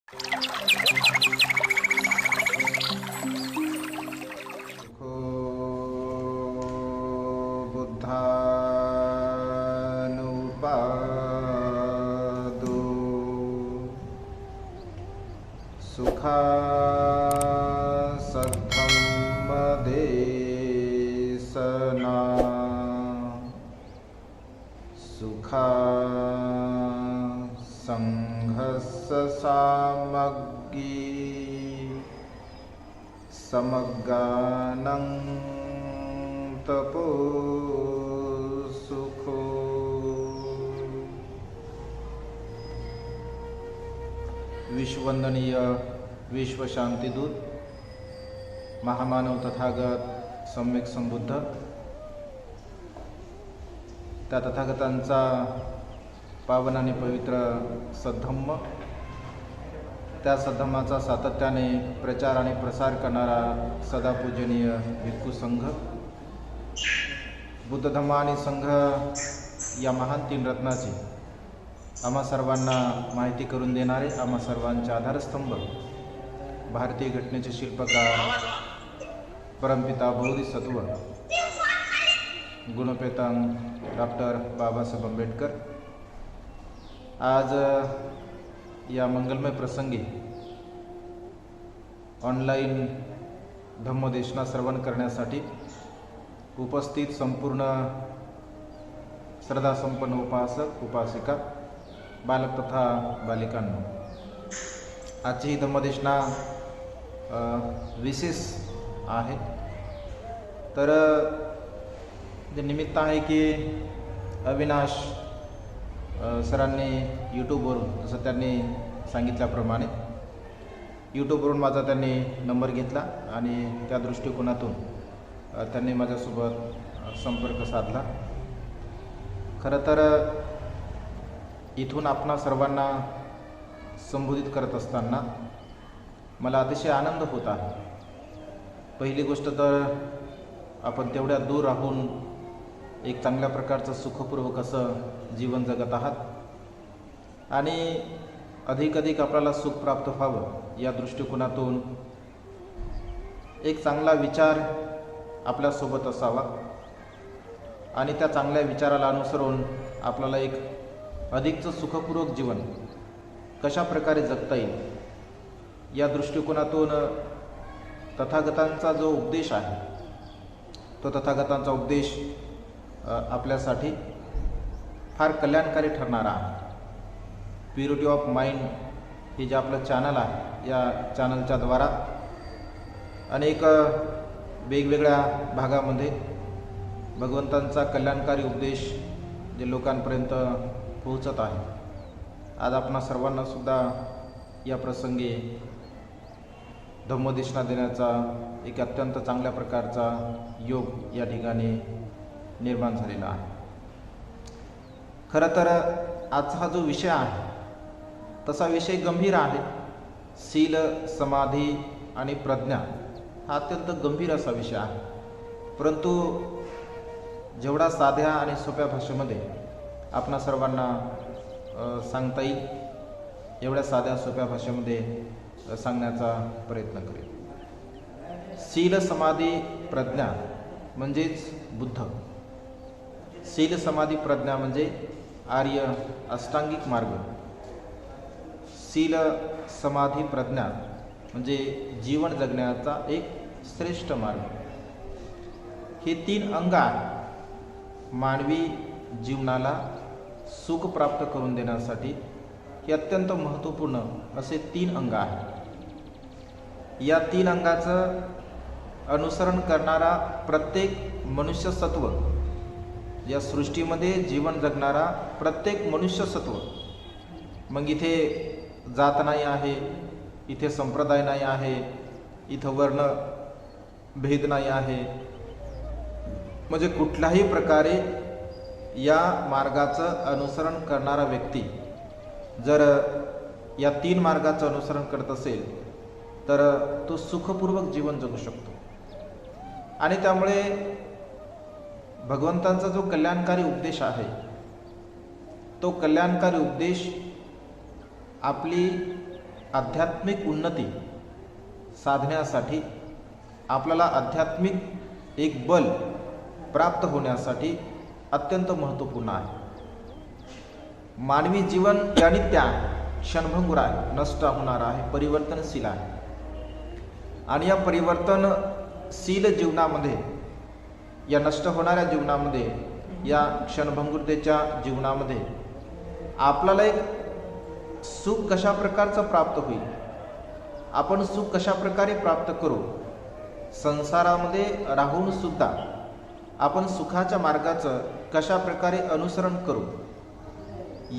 सुखो बुद्धानुपादो सुखा सद्धम्मदेशना सुखा संघस्य सामग्री समगानं तपो सुखो। विश्ववंदनीय विश्व शांतिदूत महामानव तथागत सम्यक संबुद्ध, त्या तथागतांचा पावन आणि पवित्र सद्धम्म, त्या सद्धम्माचा सातत्याने प्रचार आणि प्रसार करणारा सदापूजनीय भिक्खू संघ, बुद्ध धम्म आणि संघ या महान तीन रत्नाची आम्हा सर्वांना माहिती करून देणारे, आम्हा सर्वांचे आधारस्तंभ, भारतीय घटनेचे शिल्पकार परमपिता बोधिसत्व गुणपेतांग डॉक्टर बाबासाहेब आंबेडकर आज या मंगलमय प्रसंगी ऑनलाईन धम्मदेशना श्रवण करण्यासाठी उपस्थित संपूर्ण श्रद्धासंपन्न उपासक उपासिका, बालक तथा बालिकांनो, आजची ही धम्मदेशना विशेष आहे। तर जे निमित्त आहे की अविनाश सरांनी यूट्यूबवरून, जसं त्यांनी सांगितल्याप्रमाणे यूट्यूबवरून माझा त्यांनी नंबर घेतला आणि त्या दृष्टिकोनातून त्यांनी माझ्यासोबत संपर्क साधला। खरं तर इथून आपणा सर्वांना संबोधित करत असताना मला अतिशय आनंद होत आहे। पहिली गोष्ट तर आपण तेवढ्या दूर राहून एक चांगल्या प्रकारचं सुखपूर्वक असं जीवन जगत आहात आणि अधिक आपल्याला सुख प्राप्त व्हावं या दृष्टिकोनातून एक चांगला विचार आपल्यासोबत असावा आणि त्या चांगल्या विचाराला अनुसरून आपल्याला एक अधिकचं सुखपूर्वक जीवन कशा प्रकारे जगता येईल या दृष्टिकोनातून तथागतांचा जो उपदेश आहे तो तथागतांचा उपदेश आपल्यासाठी फार कल्याणकारी ठरणारा आहे। प्युरिटी ऑफ माइंड हे जे आपलं चॅनल आहे, या चॅनलच्या द्वारा अनेक वेगवेगळ्या भागामध्ये भगवंतांचा कल्याणकारी उपदेश जे लोकांपर्यंत पोहोचत आहे। आज आपणा सर्वांना सुद्धा या प्रसंगी धम्मदेशना देण्याचा एक अत्यंत चांगल्या प्रकारचा योग या ठिकाणी निर्माण झालेला आहे। खरं तर आजचा हा जो विषय आहे तसा विषय गंभीर आहे। शील, समाधी आणि प्रज्ञा हा अत्यंत गंभीर असा विषय आहे, परंतु जेवढा साध्या आणि सोप्या भाषेमध्ये आपणा सर्वांना सांगता येईल एवढ्या साध्या सोप्या भाषेमध्ये सांगण्याचा प्रयत्न करेल। शील, समाधी, प्रज्ञा म्हणजेच बुद्ध। शील, समाधी, प्रज्ञा म्हणजे आर्य अष्टांगिक मार्ग। शील, समाधी, प्रज्ञा म्हणजे जीवन जगण्याचा एक श्रेष्ठ मार्ग। हे तीन अंग आहेत मानवी जीवनाला सुख प्राप्त करून देण्यासाठी। हे अत्यंत महत्त्वपूर्ण असे तीन अंग आहेत। या तीन अंगाचं अनुसरण करणारा प्रत्येक मनुष्यसत्व, या सृष्टीमध्ये जीवन जगणारा प्रत्येक मनुष्यसत्व, मग इथे जात नाही आहे, इथे संप्रदाय नाही आहे, इथं वर्ण भेद नाही आहे, म्हणजे कुठल्याही प्रकारे या मार्गाचं अनुसरण करणारा व्यक्ती जर या तीन मार्गाचं अनुसरण करत असेल तर तो सुखपूर्वक जीवन जगू शकतो। आणि त्यामुळे भगवंतांचा जो कल्याणकारी उपदेश आहे तो कल्याणकारी उपदेश आपली आध्यात्मिक उन्नती साधण्यासाठी, आपल्याला आध्यात्मिक एक बल प्राप्त होण्यासाठी अत्यंत महत्त्वपूर्ण आहे. मानवी जीवन या नित्य क्षणभंगुर आहे, नष्ट होणार आहे, परिवर्तनशील आहे. आणि या परिवर्तनशील जीवनामध्ये, या नष्ट होणाऱ्या जीवनामध्ये, या क्षणभंगुरतेच्या जीवनामध्ये आपल्याला एक सुख कशा प्रकारचं प्राप्त होईल, आपण सुख कशा प्रकारे प्राप्त करू, संसारामध्ये राहून सुद्धा आपण सुखाच्या मार्गाचं कशा प्रकारे अनुसरण करू,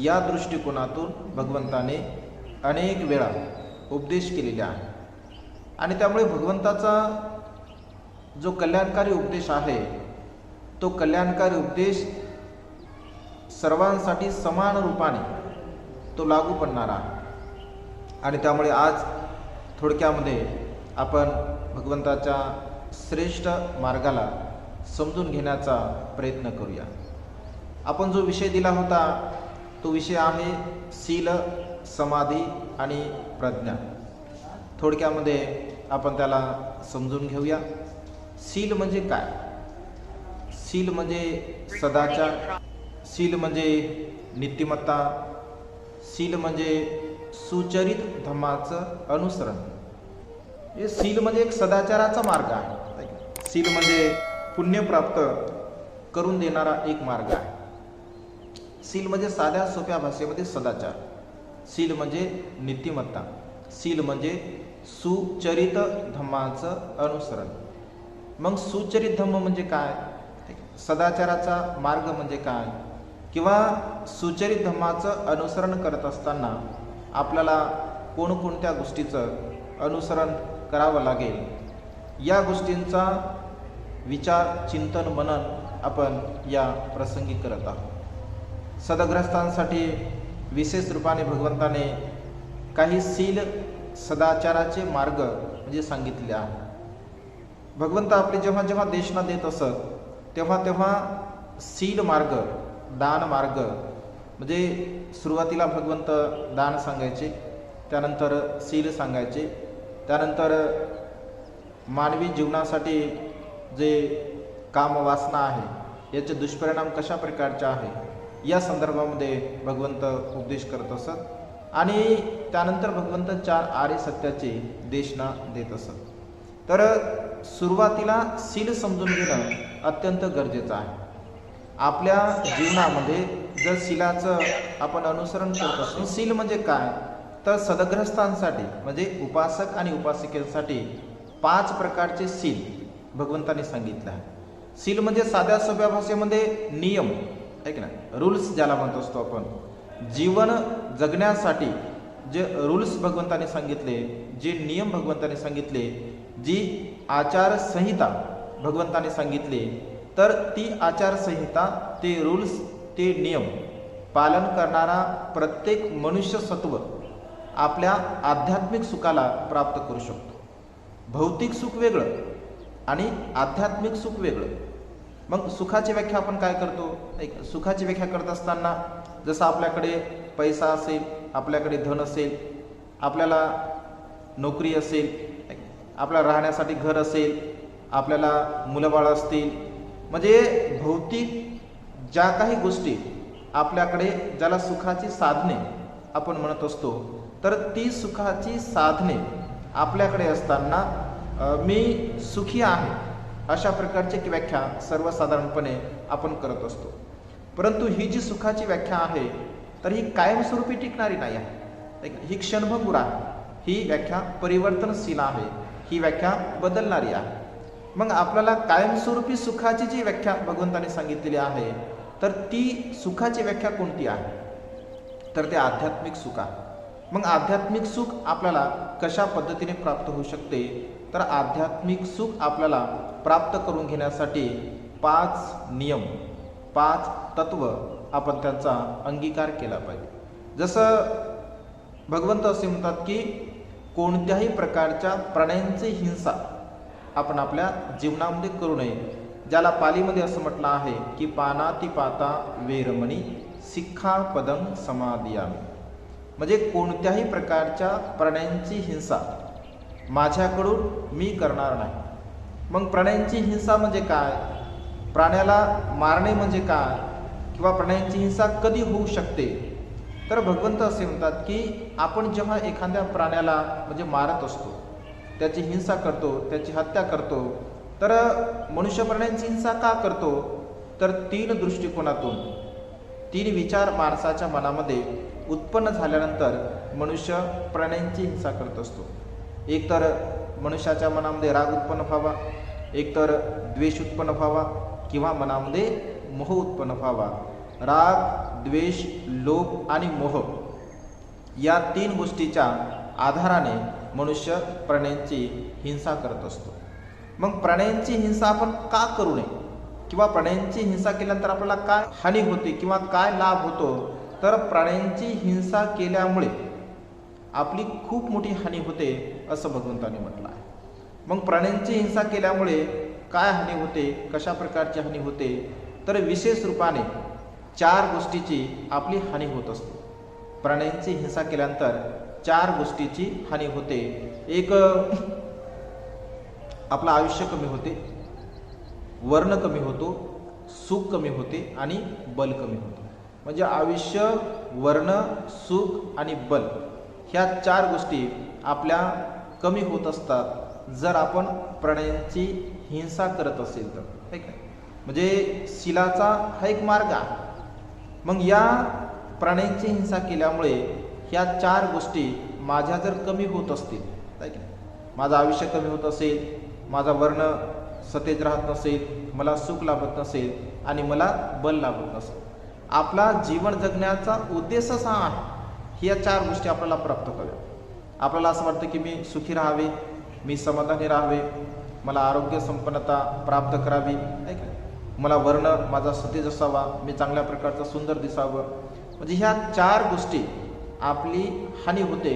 या दृष्टिकोनातून भगवंताने अनेक वेळा उपदेश केलेले आहे. आणि त्यामुळे भगवंताचा जो कल्याणकारी उपदेश आहे, तो कल्याणकारी उपदेश सर्वांसाठी समान रूपाने तो लागू पडणारा आहे. आणि त्यामुळे आज थोडक्यामध्ये आपण भगवंताच्या श्रेष्ठ मार्गाला समजून घेण्याचा प्रयत्न करूया. आपण जो विषय दिला होता तो विषय आहे शील, समाधी आणि प्रज्ञा. थोडक्यामध्ये आपण त्याला समजून घेऊया. शील म्हणजे काय? शील म्हणजे सदाचार, शील म्हणजे नीतिमत्ता, शील म्हणजे सुचरित धम्माचं अनुसरण. हे शील म्हणजे एक सदाचाराचा मार्ग आहे. शील म्हणजे पुण्य प्राप्त करून देणारा एक मार्ग आहे. शील म्हणजे साध्या सोप्या भाषेमध्ये सदाचार, शील म्हणजे नीतिमत्ता, शील म्हणजे सुचरित धम्माचं अनुसरण. मग सुचरित धम्म म्हणजे काय? सदाचाराचा मार्ग म्हणजे काय? किंवा सुचरित धम्माचं अनुसरण करत असताना आपल्याला कोणकोणत्या गोष्टीचं अनुसरण करावं लागेल, या गोष्टींचा विचार, चिंतन, मनन आपण या प्रसंगी करत आहोत. सदग्रस्तांसाठी विशेष रूपाने भगवंताने काही शील सदाचाराचे मार्ग म्हणजे सांगितले आहे. भगवंत आपले जेव्हा जेव्हा देशना देत असत तेव्हा तेव्हा शील मार्ग, दान मार्ग, म्हणजे सुरुवातीला भगवंत दान सांगायचे, त्यानंतर शील सांगायचे, त्यानंतर मानवी जीवनासाठी जे कामवासना आहे याचे दुष्परिणाम कशा प्रकारचे आहे या संदर्भामध्ये भगवंत उपदेश करत असत. आणि त्यानंतर भगवंत 4 आर्य सत्याचे देशना देत असत. तर सुरुवातीला शील समजून घेणं अत्यंत गरजेचं आहे. आपल्या जीवनामध्ये जर शीलाचं आपण अनुसरण करत असतो, शील म्हणजे काय तर सदग्रस्तांसाठी म्हणजे उपासक आणि उपासिकेसाठी 5 प्रकारचे शील भगवंताने सांगितलं आहे. शील म्हणजे साध्या सोप्या भाषेमध्ये नियम, ऐक ना, रूल्स ज्याला म्हणतो असतो आपण. जीवन जगण्यासाठी जे रूल्स भगवंताने सांगितले, जे नियम भगवंताने सांगितले, जी आचारसंहिता भगवंताने सांगितले, तर ती आचारसंहिता, ते रूल्स, ते नियम पालन करणारा प्रत्येक मनुष्य सत्व आपल्या आध्यात्मिक सुखाला प्राप्त करू शकतो. भौतिक सुख वेगळं आणि आध्यात्मिक सुख वेगळं. मग सुखाची व्याख्या आपण काय करतो? सुखाची व्याख्या करत असताना जसं आपल्याकडे पैसा असेल, आपल्याकडे धन असेल, आपल्याला नोकरी असेल, आपल्याला राहण्यासाठी घर असेल, आपल्याला मुलंबाळ असतील, म्हणजे भौतिक ज्या काही गोष्टी आपल्याकडे, ज्याला सुखाची साधने आपण म्हणत असतो, तर ती सुखाची साधने आपल्याकडे असताना मी सुखी आहे अशा प्रकारची व्याख्या सर्वसाधारणपणे आपण करत असतो. परंतु ही जी सुखाची व्याख्या आहे तर ही कायमस्वरूपी टिकणारी नाही आहे. ही क्षणभंगुर आहे, ही व्याख्या परिवर्तनशील आहे, ही व्याख्या बदलणारी आहे. मग आपल्याला कायमस्वरूपी सुखाची जी व्याख्या भगवंताने सांगितलेली आहे तर ती सुखाची व्याख्या कोणती आहे तर ते आध्यात्मिक सुख आहे. मग आध्यात्मिक सुख आपल्याला कशा पद्धतीने प्राप्त होऊ शकते तर आध्यात्मिक सुख आपल्याला प्राप्त करून घेण्यासाठी 5 नियम, 5 तत्व आपण त्यांचा अंगीकार केला पाहिजे. जसं भगवंत असे म्हणतात की कोणत्याही प्रकारच्या प्राण्यांची हिंसा आपण आपल्या जीवनामध्ये करू नये, ज्याला पालीमध्ये असं म्हटलं आहे की पानातिपाता वेरमणी सिक्खापदं समादियामि. म्हणजे कोणत्याही प्रकारच्या प्राण्यांची हिंसा माझ्याकडून मी करणार नाही. मग प्राण्यांची हिंसा म्हणजे काय, प्राण्याला मारणे म्हणजे काय, किंवा प्राण्यांची हिंसा कधी होऊ शकते, तर भगवंत असे म्हणतात की आपण जेव्हा एखाद्या प्राण्याला म्हणजे मारत असतो, त्याची हिंसा करतो, त्याची हत्या करतो, तर मनुष्य प्राण्यांची हिंसा का करतो, तर 3 दृष्टिकोनातून 3 विचार माणसाच्या मनामध्ये उत्पन्न झाल्यानंतर मनुष्य प्राण्यांची हिंसा करत असतो. एक तर मनुष्याच्या मनामध्ये राग उत्पन्न व्हावा, एक तर द्वेष उत्पन्न व्हावा, किंवा मनामध्ये मोह उत्पन्न व्हावा. राग, द्वेष, लोभ आणि मोह या 3 गोष्टीच्या आधाराने मनुष्य प्राण्यांची हिंसा करत असतो. मग प्राण्यांची हिंसा आपण का करू नये, किंवा प्राण्यांची हिंसा केल्यानंतर आपल्याला काय हानी होते किंवा काय लाभ होतो, तर प्राण्यांची हिंसा केल्यामुळे आपली खूप मोठी हानी होते असं भगवंतांनी म्हटलं आहे. मग प्राण्यांची हिंसा केल्यामुळे काय हानी होते, कशा प्रकारची हानी होते, तर विशेष रूपाने 4 गोष्टीची आपली हानी होत असते. प्राण्यांची हिंसा केल्यानंतर 4 गोष्टीची हानी होते. एक, आपलं आयुष्य कमी होते, वर्ण कमी होतो, सुख कमी होते आणि बल कमी होते. म्हणजे आयुष्य, वर्ण, सुख आणि बल ह्या 4 गोष्टी आपल्या कमी होत असतात जर आपण प्राण्यांची हिंसा करत असेल तर, ठीक आहे. म्हणजे शीलाचा हा एक मार्ग आहे. मग या प्राण्यांची हिंसा केल्यामुळे ह्या 4 गोष्टी माझ्या जर कमी होत असतील, ठीक आहे, माझं आयुष्य कमी होत असेल, माझा वर्ण सतेज राहत नसेल, मला सुख लाभत नसेल आणि मला बल लाभत नसेल, आपला जीवन जगण्याचा उद्देशच हा आहे, ह्या 4 गोष्टी आपल्याला प्राप्त कराव्या. आपल्याला असं वाटतं की मी सुखी राहावे, मी समाधानी राहावे, मला आरोग्य संपन्नता प्राप्त करावी, ठीक आहे, मला वर्ण माझा सतेज असावा, मी चांगल्या प्रकारचं सुंदर दिसावं. म्हणजे ह्या 4 गोष्टी आपली हानी होते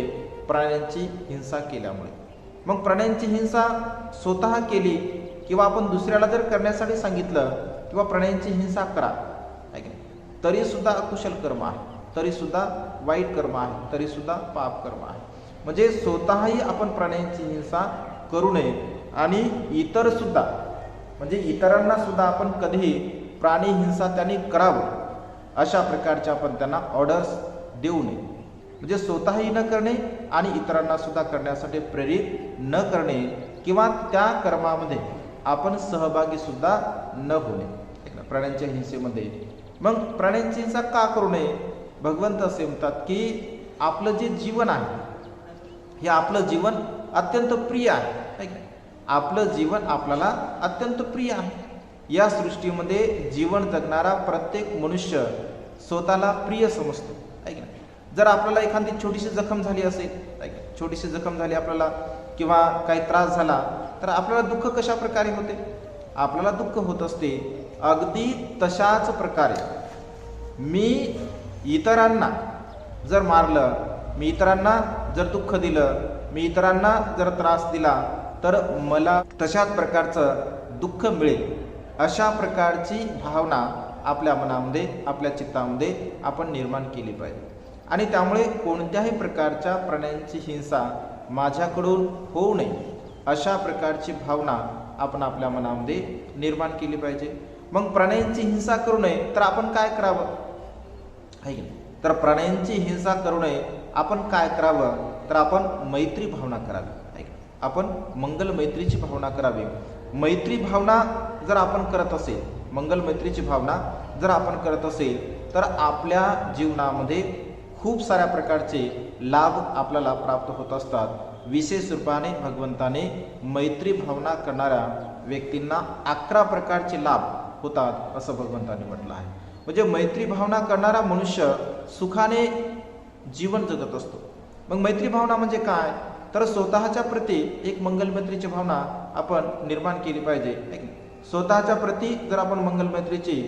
प्राण्यांची हिंसा केल्यामुळे. मग प्राण्यांची हिंसा स्वतः केली किंवा आपण दुसऱ्याला जर करण्यासाठी सांगितलं किंवा प्राण्यांची हिंसा करा, ठीक आहे, तरी सुद्धा अकुशल कर्म आहे, तरी सुद्धा वाईट कर्म आहे, तरी सुद्धा पाप कर्म आहे. म्हणजे स्वतःही आपण प्राण्यांची हिंसा करू नये आणि इतर सुद्धा, म्हणजे इतरांना सुद्धा आपण कधीही प्राणी हिंसा त्यांनी करावं अशा प्रकारचे आपण त्यांना ऑर्डर्स देऊ नये. म्हणजे स्वतःही न करणे आणि इतरांना सुद्धा करण्यासाठी प्रेरित न करणे किंवा त्या कर्मामध्ये आपण सहभागी सुद्धा न होणे प्राण्यांच्या हिंसेमध्ये. मग प्राण्यांची हिंसा का करू नये, भगवंत असे म्हणतात की आपलं जे जीवन आहे हे आपलं जीवन अत्यंत प्रिय आहे, ठीक आहे, आपलं जीवन आपल्याला अत्यंत प्रिय आहे. या सृष्टीमध्ये जीवन जगणारा प्रत्येक मनुष्य स्वतःला प्रिय समजतो, ठीक आहे. जर आपल्याला एखादी छोटीशी जखम झाली असेल, ठीक आहे, छोटीशी जखम झाली आपल्याला किंवा काही त्रास झाला तर आपल्याला दुःख कशा प्रकारे होते, आपल्याला दुःख होत असते. अगदी तशाच प्रकारे मी इतरांना जर मारलं, मी इतरांना जर दुःख दिलं, मी इतरांना जर त्रास दिला तर मला तशाच प्रकारचं दुःख मिळेल, अशा प्रकारची भावना आपल्या मनामध्ये, आपल्या चित्तामध्ये आपण निर्माण केली पाहिजे. आणि त्यामुळे कोणत्याही प्रकारच्या प्राण्यांची हिंसा माझ्याकडून होऊ नये अशा प्रकारची भावना आपण आपल्या मनामध्ये निर्माण केली पाहिजे. मग प्राण्यांची हिंसा करू नये तर आपण काय करावं, आहे की नाही, तर प्राण्यांची हिंसा करू नये आपण काय करावं, तर आपण मैत्री भावना करावी, आहे की नाही, आपण मंगल मैत्रीची भावना करावी. मैत्री भावना जर आपण करत असेल, मंगल मैत्रीची भावना जर आपण करत असेल तर आपल्या जीवनामध्ये खूप साऱ्या प्रकारचे लाभ आपल्याला प्राप्त होत असतात. विशेष रूपाने भगवंताने मैत्री भावना करणाऱ्या व्यक्तींना 11 प्रकारचे लाभ होतात असं भगवंताने म्हटलं आहे. म्हणजे मैत्री भावना करणारा मनुष्य सुखाने जीवन जगत असतो. मग मैत्री भावना म्हणजे काय, तर स्वतःच्या प्रती एक मंगल मैत्रीची भावना आपण निर्माण केली पाहिजे. स्वतःच्या प्रती जर आपण मंगल मैत्रीची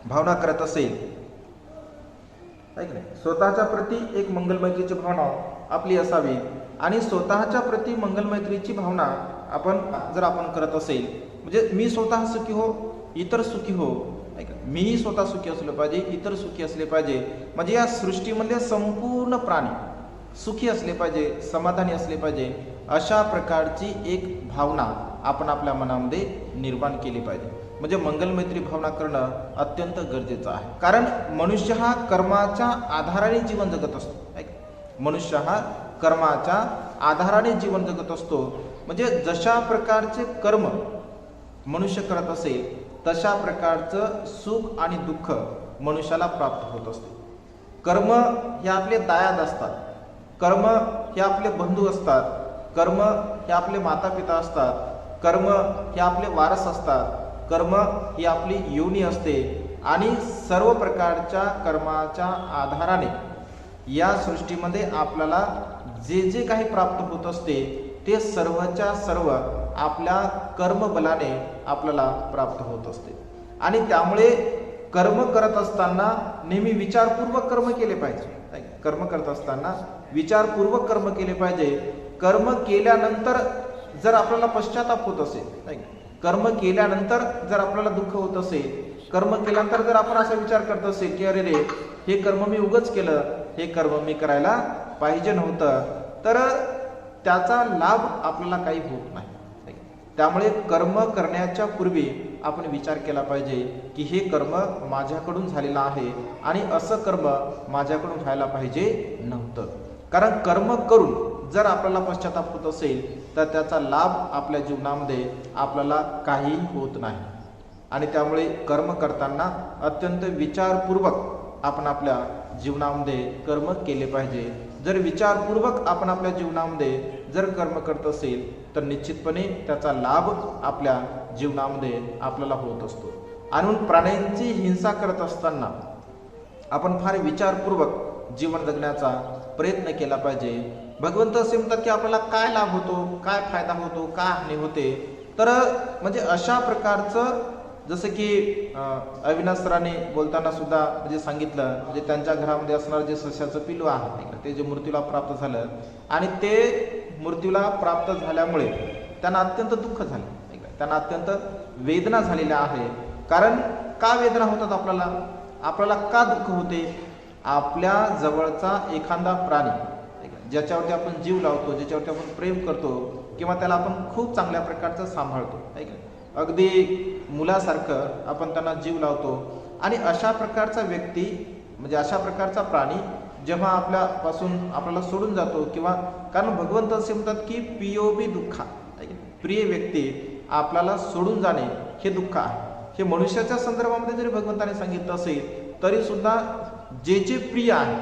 भावना करत असेल, स्वतःच्या प्रती एक मंगल मैत्रीची भावना आपली असावी आणि स्वतःच्या प्रती मंगल मैत्रीची भावना आपण जर आपण करत असेल, म्हणजे मी स्वतः सुखी हो, इतर सुखी हो, नाही का, मीही स्वतः सुखी असलो पाहिजे, इतर सुखी असले पाहिजे, म्हणजे या सृष्टीमधले संपूर्ण प्राणी सुखी असले पाहिजे, समाधानी असले पाहिजे, अशा प्रकारची एक भावना आपण आपल्या मनामध्ये निर्माण केली पाहिजे. म्हणजे मंगलमैत्री भावना करणं अत्यंत गरजेचं आहे. कारण मनुष्य हा कर्माच्या आधाराने जीवन जगत असतो. मनुष्य हा कर्माच्या आधाराने जीवन जगत असतो. म्हणजे जशा प्रकारचे कर्म मनुष्य करत असेल तशा प्रकारचं सुख आणि दुःख मनुष्याला प्राप्त होत असते. कर्म हे आपले दायाद असतात, कर्म हे आपले बंधू असतात, कर्म हे आपले माता पिता असतात, कर्म हे आपले वारस असतात, कर्म ही आपली योनी असते. आणि सर्व प्रकारच्या कर्माच्या आधाराने या सृष्टीमध्ये आपल्याला जे जे काही प्राप्त होत असते ते सर्वच्या सर्व आपल्या कर्मबलाने आपल्याला प्राप्त होत असते. आणि त्यामुळे कर्म करत असताना नेहमी विचारपूर्वक कर्म केले पाहिजे. कर्म करत असताना विचारपूर्वक कर्म केले पाहिजे. कर्म केल्यानंतर जर आपल्याला पश्चाताप होत असेल, कर्म केल्यानंतर जर आपल्याला दुःख होत असेल, कर्म केल्यानंतर जर आपण असा विचार करत असेल की अरे रे, हे कर्म मी उगाच केलं, हे कर्म मी करायला पाहिजे नव्हतं, तर त्याचा लाभ आपल्याला काही होत नाही. त्यामुळे कर्म करण्याच्या पूर्वी आपण विचार केला पाहिजे की हे कर्म माझ्याकडून झालेलं आहे आणि असं कर्म माझ्याकडून व्हायला पाहिजे नव्हतं. कारण कर्म करून जर आपल्याला पश्चाताप होत असेल तर त्याचा लाभ आपल्या जीवनामध्ये आपल्याला काही होत नाही. आणि त्यामुळे कर्म करताना अत्यंत विचारपूर्वक आपण आपल्या जीवनामध्ये कर्म केले पाहिजे. जर विचारपूर्वक आपण आपल्या जीवनामध्ये जर कर्म करत असेल तर निश्चितपणे त्याचा लाभ आपल्या जीवनामध्ये आपल्याला होत असतो. आणि प्राण्यांची हिंसा करत असताना आपण फार विचारपूर्वक जीवन जगण्याचा प्रयत्न केला पाहिजे. भगवंत असे म्हणतात की आपल्याला काय लाभ होतो, काय फायदा होतो, काय हानी होते. तर म्हणजे अशा प्रकारचं जसं की अविनाश सरांनी बोलताना सुद्धा म्हणजे सांगितलं, म्हणजे त्यांच्या घरामध्ये असणारं जे सस्याचं पिल्लू आहे ते जे मृत्यूला प्राप्त झालं आणि ते मृत्यूला प्राप्त झाल्यामुळे त्यांना अत्यंत दुःख झालं, त्यांना अत्यंत वेदना झालेल्या आहे. कारण का वेदना होतात आपल्याला का दुःख होते? आपल्या जवळचा एखादा प्राणी ज्याच्यावरती आपण जीव लावतो, ज्याच्यावरती आपण प्रेम करतो किंवा त्याला आपण खूप चांगल्या प्रकारचं सांभाळतो, अगदी मुलासारखं आपण त्यांना जीव लावतो. आणि अशा प्रकारचा व्यक्ती म्हणजे अशा प्रकारचा प्राणी जेव्हा आपल्यापासून आपल्याला सोडून जातो किंवा कारण भगवंत असे म्हणतात की पियोबी दुःखा, प्रिय व्यक्ती आपल्याला सोडून जाणे हे दुःख आहे. हे मनुष्याच्या संदर्भामध्ये जरी भगवंताने सांगितलं असेल तरी सुद्धा जे जे प्रिय आहे,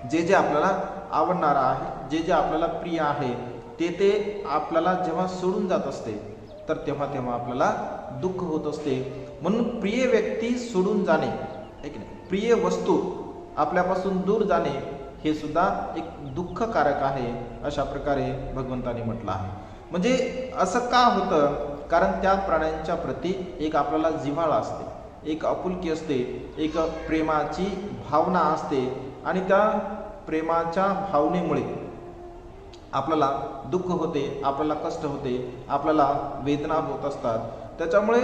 जे जे आपल्याला आवडणार आहे, जे जे आपल्याला प्रिय आहे ते आपल्याला जेव्हा सोडून जात असते तर तेव्हा आपल्याला दुःख होत असते. म्हणून प्रिय व्यक्ती सोडून जाणे, प्रिय वस्तू आपल्यापासून दूर जाणे हे सुद्धा एक दुःखकारक आहे, अशा प्रकारे भगवंताने म्हटलं आहे. म्हणजे असं का होतं? कारण त्या प्राण्यांच्या प्रती एक आपल्याला जिव्हाळा असते, एक आपुलकी असते, एक प्रेमाची भावना असते. आणि त्या प्रेमाच्या भावनेमुळे आपल्याला दुःख होते, आपल्याला कष्ट होते, आपल्याला वेदना होत असतात. त्याच्यामुळे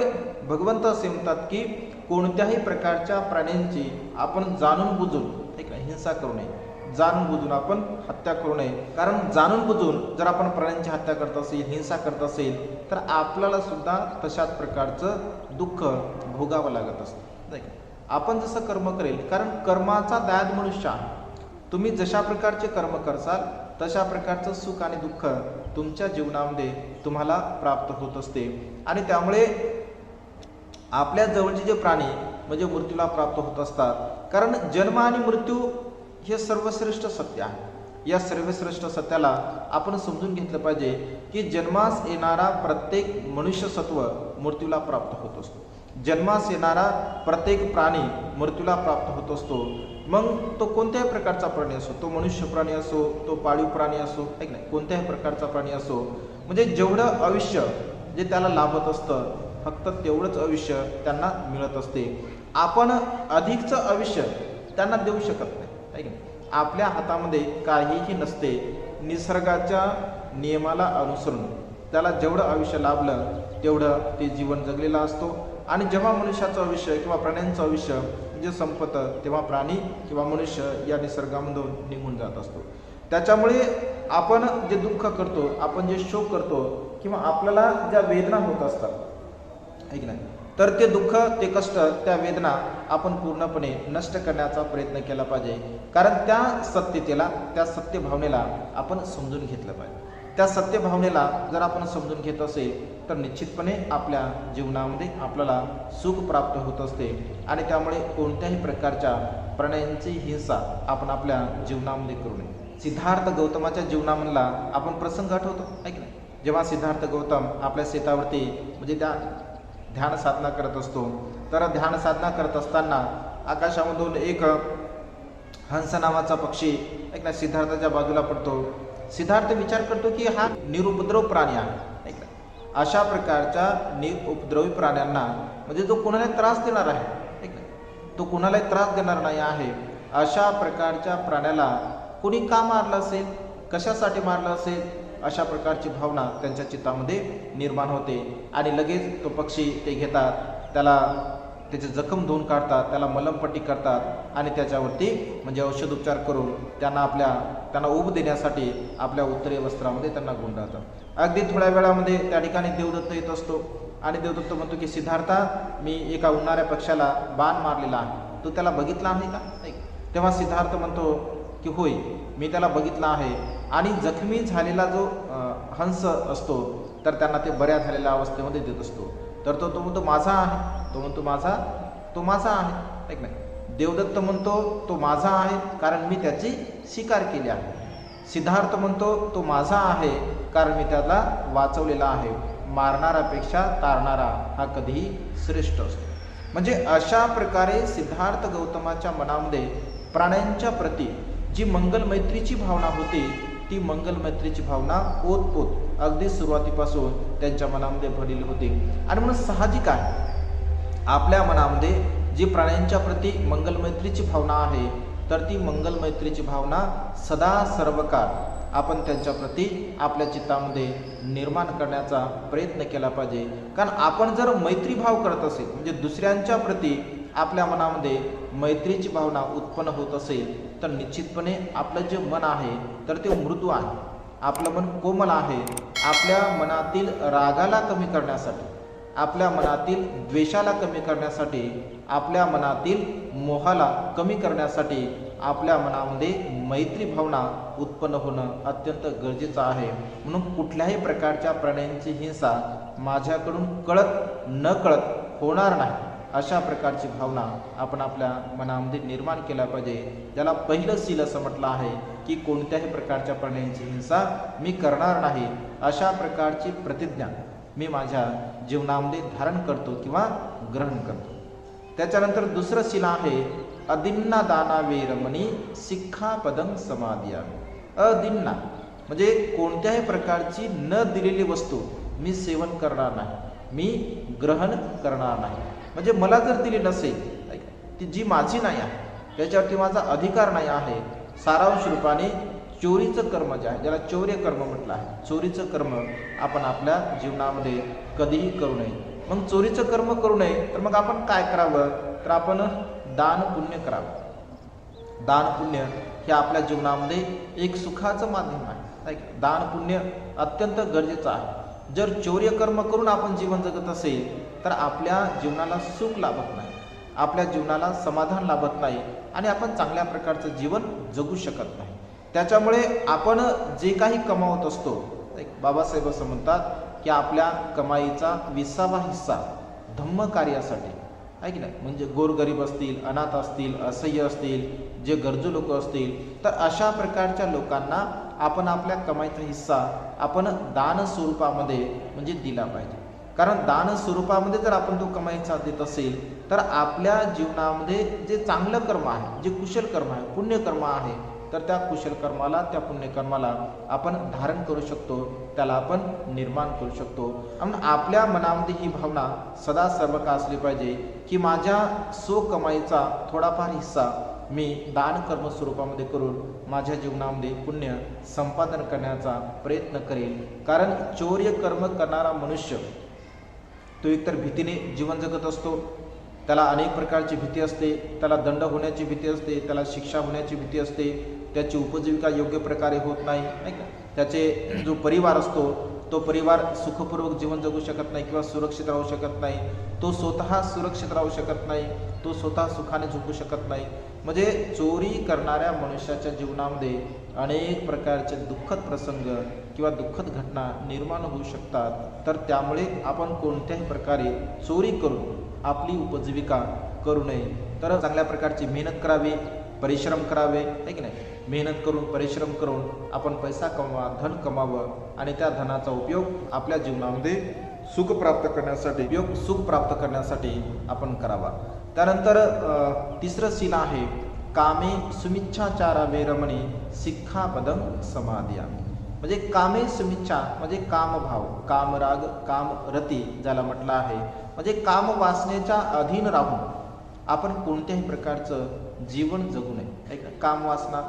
भगवंत असे म्हणतात की कोणत्याही प्रकारच्या प्राण्यांची आपण जाणून बुजून हिंसा करू नये, जाणून बुजून आपण हत्या करू नये. कारण जाणून बुजून जर आपण प्राण्यांची हत्या करत असेल, हिंसा करत असेल तर आपल्याला सुद्धा तशाच प्रकारचं दुःख भोगावं लागत असतं. आपण जसं कर्म करेल, कारण कर्माचा दायाद मनुष्य आहे. तुम्ही जशा प्रकारचे कर्म करसाल तशा प्रकारचं सुख आणि दुःख तुमच्या जीवनामध्ये तुम्हाला प्राप्त होत असते. आणि त्यामुळे आपल्या जवळचे जे प्राणी म्हणजे मृत्यूला प्राप्त होत असतात. कारण जन्म आणि मृत्यू हे सर्वश्रेष्ठ सत्य आहे. या सर्वश्रेष्ठ सत्याला आपण समजून घेतलं पाहिजे की जन्मास येणारा प्रत्येक मनुष्यसत्व मृत्यूला प्राप्त होत असतो. जन्मास येणारा प्रत्येक प्राणी मृत्यूला प्राप्त होत असतो. मग तो कोणत्याही प्रकारचा प्राणी असो, तो मनुष्य प्राणी असो, तो पाळीव प्राणी असो, ऐक नाही, कोणत्याही प्रकारचा प्राणी असो, म्हणजे जेवढं आयुष्य जे त्याला लाभत असतं फक्त तेवढंच आयुष्य त्यांना मिळत असते. आपण अधिकचं आयुष्य त्यांना देऊ शकत नाही, ऐक नाही. आपल्या हातामध्ये काहीही नसते. निसर्गाच्या नियमाला अनुसरून त्याला जेवढं आयुष्य लाभलं तेवढं ते जीवन जगलेलं असतो. आणि जेव्हा मनुष्याचं आयुष्य किंवा प्राण्यांचं आयुष्य जे संपतं तेव्हा प्राणी किंवा मनुष्य या निसर्गामधून निघून जात असतो. त्याच्यामुळे आपण जे दुःख करतो, आपण जे शोक करतो किंवा आपल्याला ज्या वेदना होत असतात ऐक नाही, तर ते दुःख, ते कष्ट, त्या वेदना आपण पूर्णपणे नष्ट करण्याचा प्रयत्न केला पाहिजे. कारण त्या सत्यतेला, त्या सत्य भावनेला आपण समजून घेतलं पाहिजे. त्या सत्य भावनेला जर आपण समजून घेत असेल तर निश्चितपणे आपल्या जीवनामध्ये आपल्याला सुख प्राप्त होत असते आणि त्यामुळे कोणत्याही प्रकारच्या प्राण्यांची हिंसा आपण आपल्या जीवनामध्ये करू नये. सिद्धार्थ गौतमाच्या जीवनामधला आपण प्रसंग आठवतो ऐक ना, जेव्हा सिद्धार्थ गौतम आपल्या शेतावरती म्हणजे त्या ध्यान साधना करत असतो, तर ध्यान साधना करत असताना आकाशामधून एक हंस नावाचा पक्षी ऐक ना सिद्धार्थाच्या बाजूला पडतो. सिद्धार्थ विचार करतो की हा निरुपद्रव प्राणी आहे ऐक ना. अशा प्रकारच्या निरुपद्रवी प्राण्यांना म्हणजे जो कोणाला त्रास देणार आहे ऐक ना, तो कोणालाही त्रास देणार नाही आहे, अशा प्रकारच्या प्राण्याला कोणी का मारलं असेल, कशासाठी मारलं असेल, अशा प्रकारची भावना त्यांच्या चित्तामध्ये निर्माण होते. आणि लगेच तो पक्षी ते घेतात, त्याला त्याचे जखम धुवून काढतात, त्याला मलमपट्टी करतात आणि त्याच्यावरती म्हणजे औषधोपचार करून त्यांना ऊब देण्यासाठी आपल्या उत्तरीय वस्त्रामध्ये त्यांना गुंडाळतात. अगदी थोड्या वेळामध्ये त्या ठिकाणी देवदत्त येत असतो आणि देवदत्त म्हणतो की सिद्धार्था, मी एका उडणाऱ्या पक्षाला बाण मारलेला आहे, तू त्याला बघितला आहे का? तेव्हा सिद्धार्थ म्हणतो की होय, मी त्याला बघितला आहे. आणि जखमी झालेला जो हंस असतो तर त्यांना ते बऱ्या झालेल्या अवस्थेमध्ये देत असतो. तर तो म्हणतो माझा आहे, तो म्हणतो तो माझा आहे ऐक नाही. देवदत्त म्हणतो तो माझा आहे कारण मी त्याची शिकार केली आहे. सिद्धार्थ म्हणतो तो माझा आहे कारण मी त्याला वाचवलेला आहे. मारणारापेक्षा तारणारा हा कधीही श्रेष्ठ असतो. म्हणजे अशा प्रकारे सिद्धार्थ गौतमाच्या मनामध्ये प्राण्यांच्या प्रती जी मंगलमैत्रीची भावना होती, ती मंगलमैत्रीची भावना ओतपोत अगदी सुरुवातीपासून त्यांच्या मनामध्ये भरलेली होती. आणि म्हणून साहजिक आहे आपल्या मनामध्ये जी प्राण्यांच्या प्रती मंगलमैत्रीची भावना आहे तर ती मंगलमैत्रीची भावना सदा सर्व काळ आपण त्यांच्या प्रती आपल्या चित्तामध्ये निर्माण करण्याचा प्रयत्न केला पाहिजे. कारण आपण जर मैत्रीभाव करत असेल म्हणजे दुसऱ्यांच्या प्रती आपल्या मनामध्ये मैत्रीची भावना उत्पन्न होत असेल तर निश्चितपणे आपलं जे मन आहे तर ते मृदू आहे, आपलं मन कोमल आहे. आपल्या मनातील रागाला कमी करण्यासाठी, आपल्या मनातील द्वेषाला कमी करण्यासाठी, आपल्या मनातील मोहाला कमी करण्यासाठी आपल्या मनामध्ये मैत्री भावना उत्पन्न होणं अत्यंत गरजेचं आहे. म्हणून कुठल्याही प्रकारच्या प्राण्यांची हिंसा माझ्याकडून कळत न कळत होणार नाही, अशा प्रकारची भावना आपण आपल्या मनामध्ये निर्माण केला पाहिजे. ज्याला पहिलं शील असं म्हटलं आहे की कोणत्याही प्रकारच्या प्राण्यांची हिंसा मी करणार नाही, अशा प्रकारची प्रतिज्ञा मी माझ्या जीवनामध्ये धारण करतो किंवा ग्रहण करतो. त्याच्यानंतर दुसरं शील आहे अदिन्ना दाना वेरमणी सिक्खापदं समादियामि. अदिन्ना म्हणजे कोणत्याही प्रकारची न दिलेली वस्तू मी सेवन करणार नाही, मी ग्रहण करणार नाही. म्हणजे मला जर दिली नसेल ती जी माझी नाही आहे, त्याच्यावरती माझा अधिकार नाही आहे. सारांश रूपाने चोरीचं कर्म जे आहे, ज्याला चौर्य कर्म म्हटलं आहे, चोरीचं कर्म आपण आपल्या जीवनामध्ये कधीही करू नये. मग चोरीचं कर्म करू नये तर मग आपण काय करावं, तर आपण दान पुण्य करावं. दान पुण्य हे आपल्या जीवनामध्ये एक सुखाचं माध्यम आहे. दान पुण्य अत्यंत गरजेचं आहे. जर चौर्य कर्म करून आपण जीवन जगत असेल तर आपल्या जीवनाला सुख लाभत नाही, आपल्या जीवनाला समाधान लाभत नाही आणि आपण चांगल्या प्रकारचं जीवन जगू शकत नाही. त्याच्यामुळे आपण जे काही कमावत असतो, बाबासाहेब असं म्हणतात की आपल्या कमाईचा 20वा हिस्सा धम्म कार्यासाठी आहे की नाही. म्हणजे गोरगरीब असतील, अनाथ असतील, असह्य असतील, जे गरजू लोक असतील, तर अशा प्रकारच्या लोकांना आपण आपल्या कमाईचा हिस्सा आपण दान स्वरूपामध्ये म्हणजे दिला पाहिजे. कारण दान स्वरूपामध्ये जर आपण तो कमाईचा देत असेल तर आपल्या जीवनामध्ये जे चांगलं कर्म आहे, जे कुशल कर्म आहे, पुण्यकर्म आहे, तर त्या कुशल कर्माला, त्या पुण्यकर्माला आपण धारण करू शकतो, त्याला आपण निर्माण करू शकतो. आणि आपल्या मनामध्ये ही भावना सदा सर्व का असली पाहिजे की माझ्या स्वकमाईचा थोडाफार हिस्सा मी दान कर्म स्वरूपामध्ये करून माझ्या जीवनामध्ये पुण्य संपादन करण्याचा प्रयत्न करेल. कारण चौर्य कर्म करणारा मनुष्य तो एकतर भीतीने जीवन जगत असतो, त्याला अनेक प्रकारची भीती असते, त्याला दंड होण्याची भीती असते, त्याला शिक्षा होण्याची भीती असते, त्याची उपजीविका योग्य प्रकारे होत नाही का, त्याचे जो परिवार असतो तो परिवार सुखपूर्वक जीवन जगू शकत नाही किंवा सुरक्षित राहू शकत नाही, तो स्वतः सुरक्षित राहू शकत नाही, तो स्वतः सुखाने झोपू शकत नाही. म्हणजे चोरी करणाऱ्या मनुष्याच्या जीवनामध्ये अनेक प्रकारचे दुःखद प्रसंग किंवा दुःखद घटना निर्माण होऊ शकतात. तर त्यामुळे आपण कोणत्याही प्रकारे चोरी करून आपली उपजीविका करू नये. तर चांगल्या प्रकारची मेहनत करावी, परिश्रम करावे, आहे की नाही. मेहनत करून परिश्रम करून आपण पैसा कमवा, धन कमावं आणि त्या धनाचा उपयोग आपल्या जीवनामध्ये सुख प्राप्त करण्यासाठी आपण करावा. त्यानंतर तिसरं शील आहे कामे सुमिच्छाचारा वेरमणी सिक्खापदं समादियामि. म्हणजे कामे सुमिच्छा म्हणजे कामभाव, कामराग, कामरती ज्याला म्हटलं आहे. म्हणजे काम वासनेच्या अधीन राहून आपण कोणत्याही प्रकारचं जीवन जगू नये. काम वासना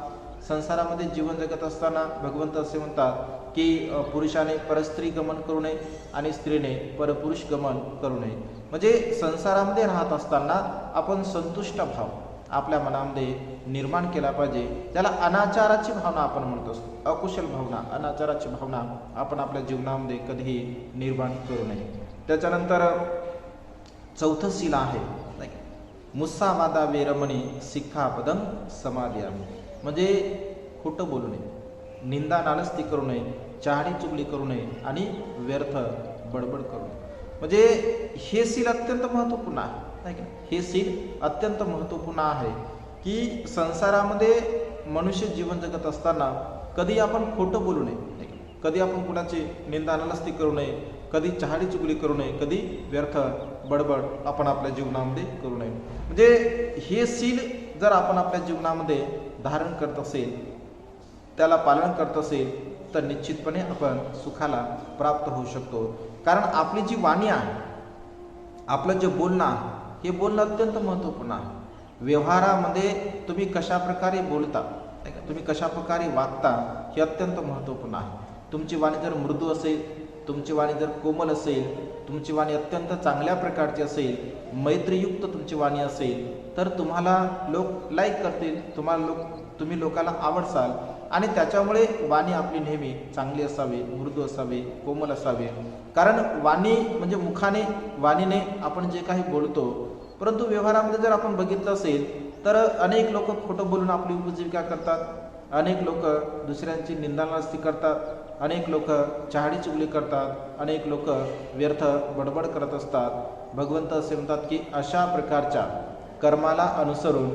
संसारामध्ये जीवन जगत असताना भगवंत असे म्हणतात की पुरुषाने परस्त्री गमन करू नये आणि स्त्रीने परपुरुष गमन करू नये. म्हणजे संसारामध्ये राहत असताना आपण संतुष्ट भाव आपल्या मनामध्ये निर्माण केला पाहिजे. ज्याला अनाचाराची भावना आपण म्हणतो असतो, अकुशल भावना, अनाचाराची भावना आपण आपल्या जीवनामध्ये कधीही निर्माण करू नये. त्याच्यानंतर चौथं शील आहे मुस्सावादा वेरमणी सिक्खापदं समादियामि. म्हणजे खोटं बोलू नये, निंदा नालस्ती करू नये, चहाडी चुगली करू नये आणि व्यर्थ बडबड करू नये. म्हणजे हे शील अत्यंत महत्त्वपूर्ण आहे. हे शील अत्यंत महत्त्वपूर्ण आहे की संसारामध्ये मनुष्य जीवन जगत असताना कधी आपण खोटं बोलू नये, कधी आपण कुणाची निंदा नालस्ती करू नये, कधी चहाडी चुगली करू नये, कधी व्यर्थ बडबड आपण आपल्या जीवनामध्ये करू नये. म्हणजे हे शील जर आपण आपल्या जीवनामध्ये धारण करत असेल, त्याला पालन करत असेल, तर निश्चितपणे आपण सुखाला प्राप्त होऊ शकतो. कारण आपली जी वाणी आहे, आपलं जे बोलणं आहे, हे बोलणं अत्यंत महत्त्वपूर्ण आहे. व्यवहारामध्ये तुम्ही कशा प्रकारे बोलता, तुम्ही कशा प्रकारे वागता, हे अत्यंत महत्त्वपूर्ण आहे. तुमची वाणी जर मृदू असेल, तुमची वाणी जर कोमल असेल, तुमची वाणी अत्यंत चांगल्या प्रकारची असेल, मैत्रीयुक्त तुमची वाणी असेल, तर तुम्हाला लोक लाईक करतील, तुम्ही लोकाला आवडसाल आणि त्याच्यामुळे वाणी आपली नेहमी चांगली असावी, मृदू असावी, कोमल असावी. कारण वाणी म्हणजे मुखाने, वाणीने आपण जे काही बोलतो, परंतु व्यवहारामध्ये जर आपण बघितलं असेल तर अनेक लोक खोटं बोलून आपली उपजीविका करतात, अनेक लोक दुसऱ्यांची निंदानास्ती करतात, अनेक लोक चहाडी चुगली करतात, अनेक लोक व्यर्थ बडबड करत असतात. भगवंत असे म्हणतात की अशा प्रकारच्या कर्माला अनुसरून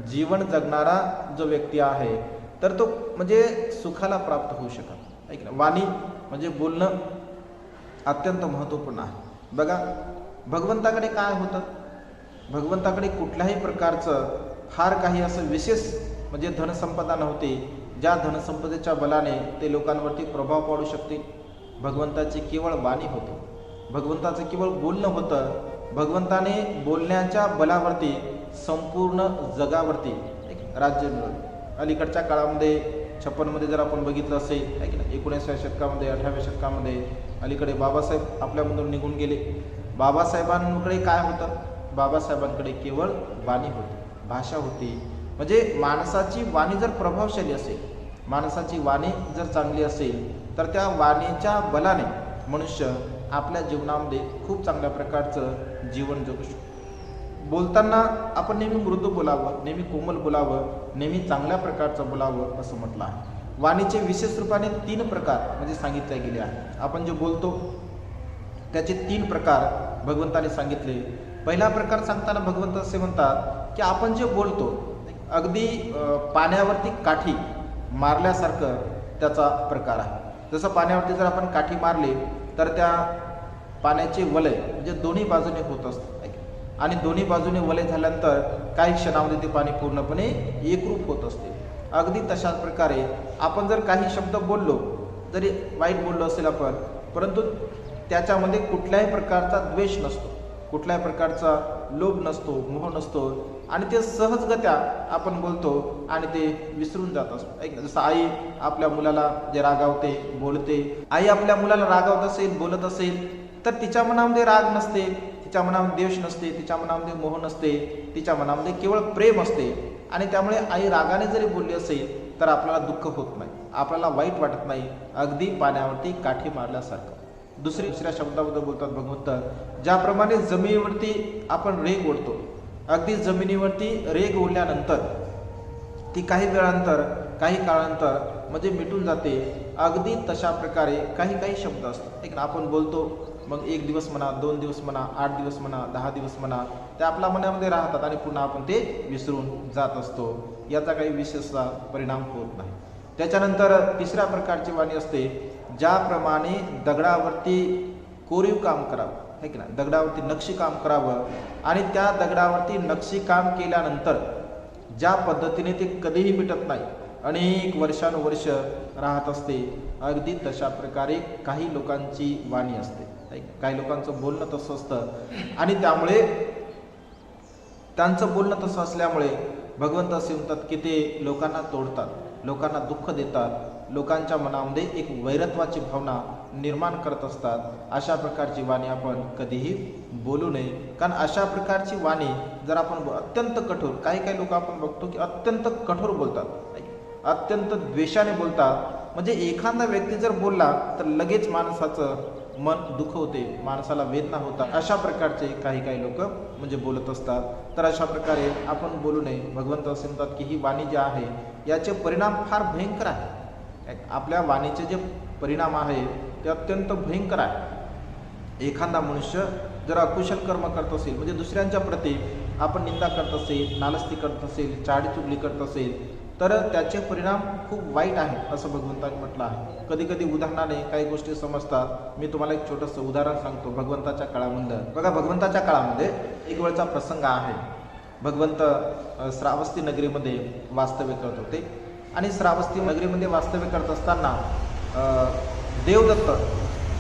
जीवन जगणारा जो व्यक्ती आहे तर तो म्हणजे सुखाला प्राप्त होऊ शकतो. ऐक ना, वाणी म्हणजे बोलणं अत्यंत महत्त्वपूर्ण आहे. बघा भगवंताकडे काय होतं, भगवंताकडे कुठल्याही प्रकारचं फार काही असं विशेष म्हणजे धनसंपदा नव्हती, ज्या धनसंपदेच्या बलाने ते लोकांवरती प्रभाव पाडू शकतील. भगवंताची केवळ वाणी होती, भगवंताचं केवळ बोलणं होतं. भगवंताने बोलण्याच्या बलावरती संपूर्ण जगावरती राज्य मिळवलं. अलीकडच्या काळामध्ये 56 जर आपण बघितलं असेल, आहे की नाही, 19व्या शतकामध्ये 18व्या शतकामध्ये अलीकडे बाबासाहेब आपल्यामधून निघून गेले. बाबासाहेबांकडे काय होतं, बाबासाहेबांकडे केवळ वाणी होती, भाषा होती. म्हणजे माणसाची वाणी जर प्रभावशाली असेल, माणसाची वाणी जर चांगली असेल, तर त्या वाणीच्या बलाने मनुष्य आपल्या जीवनामध्ये खूप चांगल्या प्रकारचं जीवन जगू शकतो. बोलताना आपण नेहमी मृदू बोलावं, नेहमी कोमल बोलावं, नेहमी चांगल्या प्रकारचं बोलावं असं म्हटलं आहे. वाणीचे विशेष रूपाने 3 प्रकार म्हणजे सांगितले गेले आहेत. आपण जे बोलतो त्याचे 3 प्रकार भगवंताने सांगितले. पहिला प्रकार सांगताना भगवंत असे म्हणतात की आपण जे बोलतो अगदी पाण्यावरती काठी मारल्यासारखं त्याचा प्रकार आहे. जसं पाण्यावरती जर आपण काठी मारली तर त्या पाण्याचे वलय म्हणजे दोन्ही बाजूने होत असतं आणि दोन्ही बाजूने वलय झाल्यानंतर काही क्षणामध्ये ते पाणी पूर्णपणे एकरूप होत असते. अगदी तशाच प्रकारे आपण जर काही शब्द बोललो, जरी वाईट बोललो असेल आपण, परंतु त्याच्यामध्ये कुठल्याही प्रकारचा द्वेष नसतो, कुठल्याही प्रकारचा लोभ नसतो, मोह नसतो आणि ते सहजगत्या आपण बोलतो आणि ते विसरून जात असतो. ऐक ना, जसं आई आपल्या मुलाला जे रागावते, बोलते, आई आपल्या मुलाला रागावत असेल, बोलत असेल, तर तिच्या मनामध्ये राग नसते, तिच्या मनामध्ये द्वेष नसते, तिच्या मनामध्ये मोह नसते, तिच्या मनामध्ये केवळ प्रेम असते. आणि त्यामुळे आई रागाने जरी बोलली असेल तर आपल्याला दुःख होत नाही, आपल्याला वाईट वाटत नाही, अगदी पाण्यावरती काठी मारल्यासारखं. दुसऱ्या शब्दाबद्दल बोलतात भगवंत, ज्याप्रमाणे जमिनीवरती आपण रेघ ओढतो, अगदी जमिनीवरती रेघ ओढल्यानंतर ती काही वेळानंतर काही काळानंतर म्हणजे मिटून जाते, अगदी तशा प्रकारे काही शब्द असतात ठीक ना. आपण बोलतो मग 1 दिवस म्हणा, 2 दिवस म्हणा, 8 दिवस म्हणा, 10 दिवस म्हणा, ते आपल्या मनामध्ये राहतात आणि पुन्हा आपण ते विसरून जात असतो. याचा काही विशेषचा परिणाम होत नाही. त्याच्यानंतर तिसऱ्या प्रकारची वाणी असते, ज्याप्रमाणे दगडावरती कोरीव काम करावं है की नाही, दगडावरती नक्षीकाम करावं आणि त्या दगडावरती नक्षीकाम केल्यानंतर ज्या पद्धतीने ते कधीही मिटत नाही, अनेक वर्षानुवर्ष राहत असते, अगदी तशा प्रकारे काही लोकांची वाणी असते. काही लोकांचं बोलणं तसं असतं आणि त्यामुळे त्यांचं बोलणं तसं असल्यामुळे भगवंत असे म्हणतात की ते लोकांना तोडतात, लोकांना दुःख देतात, लोकांच्या मनामध्ये एक वैरत्वाची भावना निर्माण करत असतात. अशा प्रकारची वाणी आपण कधीही बोलू नये, कारण अशा प्रकारची वाणी जर आपण अत्यंत कठोर, काही लोक आपण बघतो की अत्यंत कठोर बोलतात, अत्यंत द्वेषाने बोलतात. म्हणजे एखादा व्यक्ती जर बोलला तर लगेच माणसाचं मन दुःख होते, माणसाला वेदना होतात. अशा प्रकारचे काही लोक म्हणजे बोलत असतात. तर अशा प्रकारे आपण बोलू नये. भगवंत असे म्हणतात की ही वाणी जी आहे याचे परिणाम फार भयंकर आहे. आपल्या वाणीचे जे परिणाम आहे ते अत्यंत भयंकर आहे. एखादा मनुष्य जर अकुशल कर्म करत असेल, म्हणजे दुसऱ्यांच्या प्रती आपण निंदा करत असेल, नालस्ती करत असेल, चाडीचुगली करत असेल, तर त्याचे परिणाम खूप वाईट आहेत असं भगवंतांनी म्हटलं आहे. कधी उदाहरणाने काही गोष्टी समजतात. मी तुम्हाला एक छोटंसं उदाहरण सांगतो भगवंताच्या काळामधलं. बघा, भगवंताच्या काळामध्ये एक वेळचा प्रसंग आहे. भगवंत श्रावस्ती नगरीमध्ये वास्तव्य करत होते आणि श्रावस्ती नगरीमध्ये वास्तव्य करत असताना देवदत्त,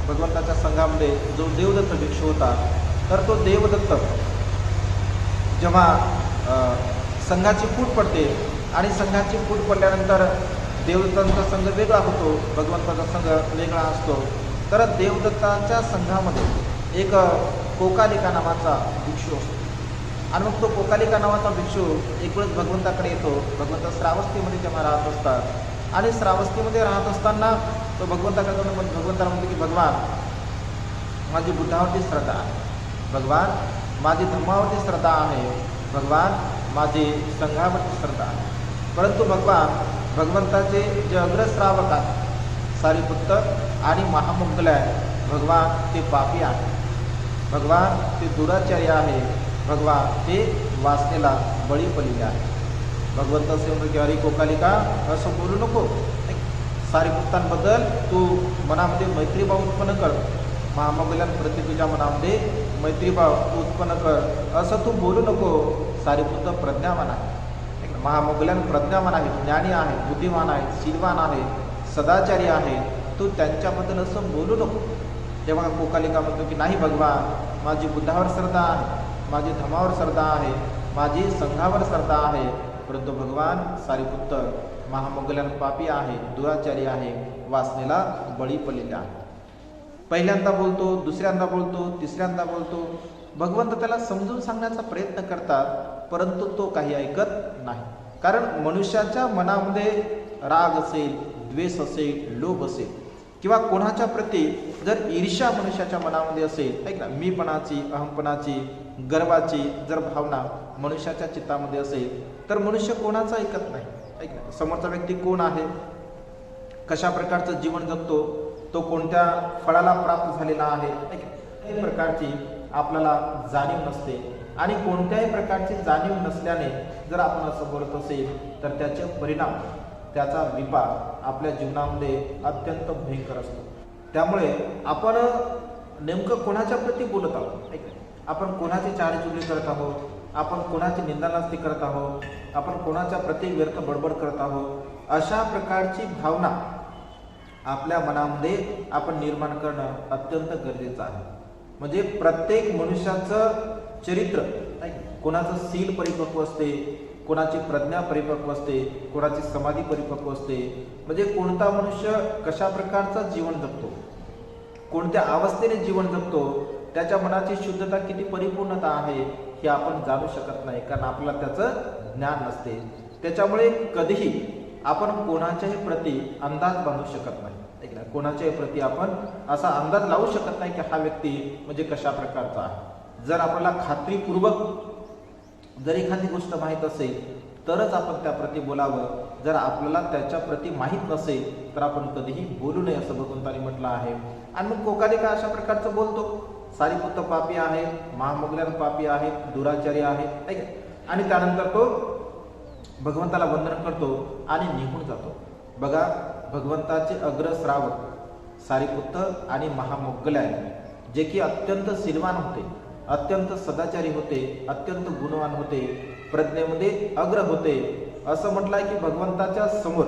भगवंताच्या संघामध्ये जो देवदत्त भिक्षू होता, तर तो देवदत्त जेव्हा संघाची फूट पडते आणि संघाची फूट पडल्यानंतर देवदत्तांचा संघ वेगळा होतो, भगवंताचा संघ वेगळा असतो. तर देवदत्ताच्या संघामध्ये एक कोकालिका नावाचा भिक्षू असतो आणि मग तो कोकालिका नावाचा भिक्षू एक वेळेस भगवंताकडे येतो. भगवंत श्रावस्तीमध्ये जेव्हा राहत असतात आणि श्रावस्तीमध्ये राहत असताना तो भगवंताकडे भगवंताला म्हणतो की भगवान, माझी बुद्धावरती श्रद्धा आहे, भगवान माझी धर्मावरती श्रद्धा आहे, भगवान माझी संघावरती श्रद्धा आहे. परंतु भगवंताचे जे अग्रश्रावक आहेत सारीपुत्त आणि महामंगल आहे, भगवान ते पापी आहे, भगवान ते दुराचार्य आहे, भगवान ते वासनेला बळी पडलेले आहे. भगवंत असे म्हणतो की अरे कोकालिका, असं बोलू नको. सारीपुत्तांबद्दल तू मनामध्ये मैत्रीभाव उत्पन्न कर, महामंगलांप्रती तुझ्या मनामध्ये मैत्रीभाव तू उत्पन्न कर, असं तू बोलू नको. सारीपुत्र प्रज्ञावान आहे, महामंगलान प्रज्ञावान आहे, ज्ञानी आहे, बुद्धिमान आहे, शीलवान आहे, सदाचारी आहे, तू त्यांच्याबद्दल असं बोलू नको. तेव्हा कोकालिका म्हणतो की नाही भगवान, माझी बुद्धावर श्रद्धा आहे, माझी धर्मावर श्रद्धा आहे, माझी संघावर श्रद्धा आहे. परंतु भगवान सारीपुत्र महामंगलान पापी आहे, दुराचारी आहे, वासनेला बळी पडलेले आहे. पहिल्यांदा बोलतो, दुसऱ्यांदा बोलतो, तिसऱ्यांदा बोलतो. भगवंत त्याला समजून सांगण्याचा प्रयत्न करतात, परंतु तो काही ऐकत नाही. कारण मनुष्याच्या मनामध्ये राग असेल, द्वेष असेल, लोभ असेल किंवा कोणाच्या प्रती जर ईर्ष्या मनुष्याच्या मनामध्ये असेल, ऐक ना, मीपणाची, अहमपणाची, गर्वाची जर भावना मनुष्याच्या चित्तामध्ये असेल तर मनुष्य कोणाचं ऐकत नाही. ऐक ना, समोरचा व्यक्ती कोण आहे, कशा प्रकारचं जीवन जगतो, तो कोणत्या फळाला प्राप्त झालेला आहे, एक प्रकारची आपल्याला जाणीव नसते. आणि कोणत्याही प्रकारची जाणीव नसल्याने जर आपण असं बोलत असेल तर त्याचे परिणाम, त्याचा विपाक आपल्या जीवनामध्ये अत्यंत भयंकर असतो. त्यामुळे आपण नेमकं कोणाच्या प्रती बोलत आहोत, आपण कोणाची चाडीचुगली करत आहोत, आपण कोणाची निंदानास्ती करत आहोत, आपण कोणाच्या प्रती व्यर्थ बडबड करत आहोत, अशा प्रकारची भावना आपल्या मनामध्ये आपण निर्माण करणं अत्यंत गरजेचं आहे. म्हणजे प्रत्येक मनुष्याचं चरित्र, कोणाचं शील परिपक्व असते, कोणाची प्रज्ञा परिपक्व असते, कोणाची समाधी परिपक्व असते. म्हणजे कोणता मनुष्य कशा प्रकारचं जीवन जगतो, कोणत्या अवस्थेने जीवन जगतो, त्याच्या मनाची शुद्धता किती परिपूर्णता आहे हे आपण जाणू शकत नाही, कारण आपल्याला त्याचं ज्ञान नसते. त्याच्यामुळे कधीही आपण कोणाच्याही प्रती अंदाज बांधू शकत नाही. कोणाच्याही प्रती आपण असा अंदाज लावू शकत नाही की हा व्यक्ती म्हणजे कशा प्रकारचा आहे. जर आपल्याला खात्रीपूर्वक जर एखादी गोष्ट माहीत असेल तरच आपण त्या प्रती बोलावं. जर आपल्याला त्याच्या प्रती माहीत नसेल तर आपण कधीही बोलू नये असं भगवंतांनी म्हटलं आहे. आणि मग कोकालिका अशा प्रकारचं बोलतो, सारीपुत्त पापी आहे, महामोगल्यान पापी आहे, दुराचारी आहे, आणि त्यानंतर तो भगवंताला वंदन करतो आणि निघून जातो. बघा, भगवंताचे अग्रश्रावक सारीपुत्त आणि महामोगल्यान जे की अत्यंत सिलवान होते, अत्यंत सदाचारी होते, अत्यंत गुणवान होते, प्रज्ञेमध्ये अग्र होते. असं म्हटलंय की भगवंताच्या समोर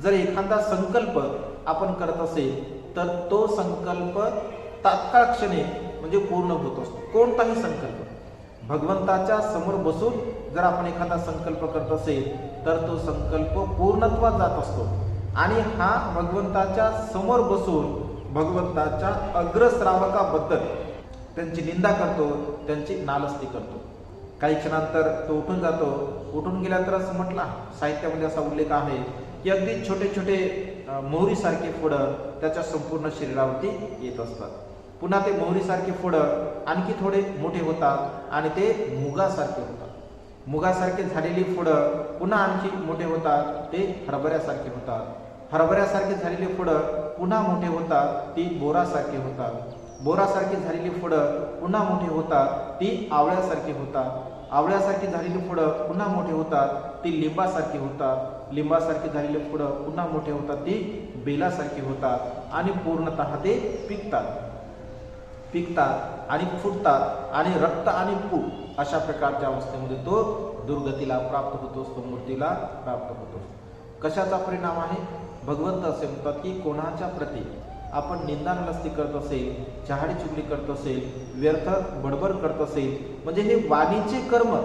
जर एखादा संकल्प आपण करत असेल तर तो संकल्प तात्काळ क्षणी म्हणजे पूर्ण होत असतो. कोणताही संकल्प भगवंताच्या समोर बसून जर आपण एखादा संकल्प करत असेल तर तो संकल्प पूर्णत्वात जात असतो. आणि हा भगवंताच्या समोर बसून भगवंताच्या अग्रश्रावकाबद्दल त्यांची निंदा करतो, त्यांची नालस्ती करतो. काही क्षणांतर तो उठून जातो. उठून गेल्यानंतर असं म्हटलं, साहित्यामध्ये असा उल्लेख आहे की अगदी छोटे छोटे मोहरीसारखे फोडं त्याच्या संपूर्ण शरीरावरती येत असतात. पुन्हा ते मोहरीसारखे फोडं आणखी थोडे मोठे होतात आणि ते मुगासारखे होतात. मुगासारखे झालेली फोडं पुन्हा आणखी मोठे होतात, ते हरभऱ्यासारखे होतात. हरभऱ्यासारखे झालेली फोडं पुन्हा मोठे होतात, ती बोरासारखे होतात. बोरासारखी झालेली फळं पुन्हा मोठी होतात, ती आवळ्यासारखी होतात. आवळ्यासारखी झालेली फळं पुन्हा मोठी होतात, ती लिंबासारखी होतात. लिंबासारखी झालेली फळं पुन्हा मोठी होतात, ती बेलासारखी होतात. आणि पूर्णतः ते पिकतात आणि फुटतात आणि रक्त आणि पूड अशा प्रकारच्या अवस्थेमध्ये तो दुर्गतीला प्राप्त होतो असतो, मृत्यूला प्राप्त होतो. कशाचा परिणाम आहे? भगवंत असे म्हणतात की कोणाच्या प्रती आपण निंदानलस्ती करत असेल, चहाडी चुगली करत असेल, व्यर्थ बडबड करत असेल, म्हणजे हे वाणीचे कर्म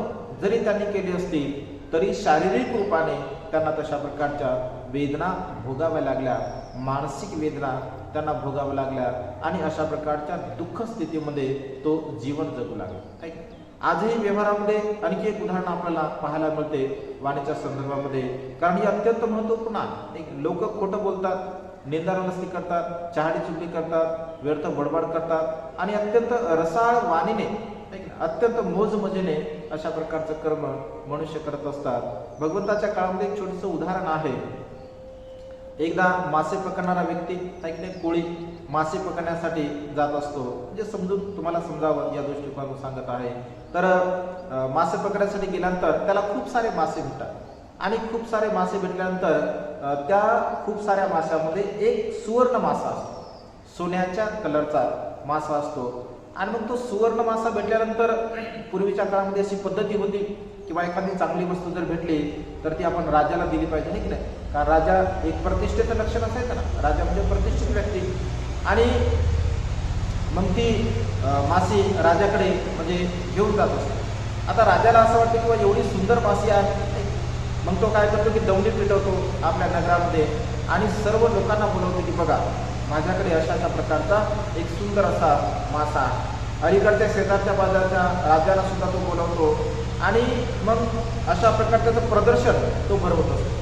जरी त्यांनी केले असतील तरी शारीरिक रूपाने त्यांना तशा प्रकारच्या वेदना भोगाव्या लागल्या, मानसिक वेदना त्यांना भोगाव्या लागल्या आणि अशा प्रकारच्या दुःख स्थितीमध्ये तो जीवन जगू लागला. आजही व्यवहारामध्ये आणखी एक उदाहरण आपल्याला पाहायला मिळते वाणीच्या संदर्भामध्ये, कारण हे अत्यंत महत्त्वपूर्ण आहे. लोक खोटं बोलतात, निंदानलस्ती करतात, चहाडी चुगली करतात, व्यर्थ बडबड करतात आणि अत्यंत रसाळ वाणीने, अत्यंत मोजमजेने अशा प्रकारचं कर्म मनुष्य करत असतात. भगवंताच्या काळामध्ये एक छोटंसं उदाहरण आहे. एकदा मासे पकडणारा व्यक्ती कोळी मासे पकडण्यासाठी जात असतो. म्हणजे समजून तुम्हाला समजावं या दृष्टिकोनातून सांगत आहे. तर मासे पकडण्यासाठी गेल्यानंतर त्याला खूप सारे मासे भेटतात आणि खूप सारे मासे भेटल्यानंतर त्या खूप साऱ्या माशामध्ये एक सुवर्ण मासा असतो, सोन्याच्या कलरचा मासा असतो. आणि मग तो सुवर्ण मासा भेटल्यानंतर पूर्वीच्या काळामध्ये अशी पद्धती होती किंवा एखादी चांगली वस्तू जर भेटली तर ती आपण राजाला दिली पाहिजे, नाही की नाही? कारण राजा एक प्रतिष्ठेचं लक्षण असायचं ना, राजा म्हणजे प्रतिष्ठित व्यक्ती. आणि मग ती मासी राजाकडे म्हणजे घेऊन जात असते. आता राजाला असं वाटतं किंवा एवढी सुंदर मासी आहे, मग तो काय करतो की दौंडी पिटवतो आपल्या नगरामध्ये आणि सर्व लोकांना बोलवतो की बघा माझ्याकडे अशा प्रकारचा एक सुंदर असा मासा आहे. अलीकडच्या शेजारच्या बाजारच्या राजाला सुद्धा तो बोलवतो आणि मग अशा प्रकारचं प्रदर्शन तो भरवत असतो.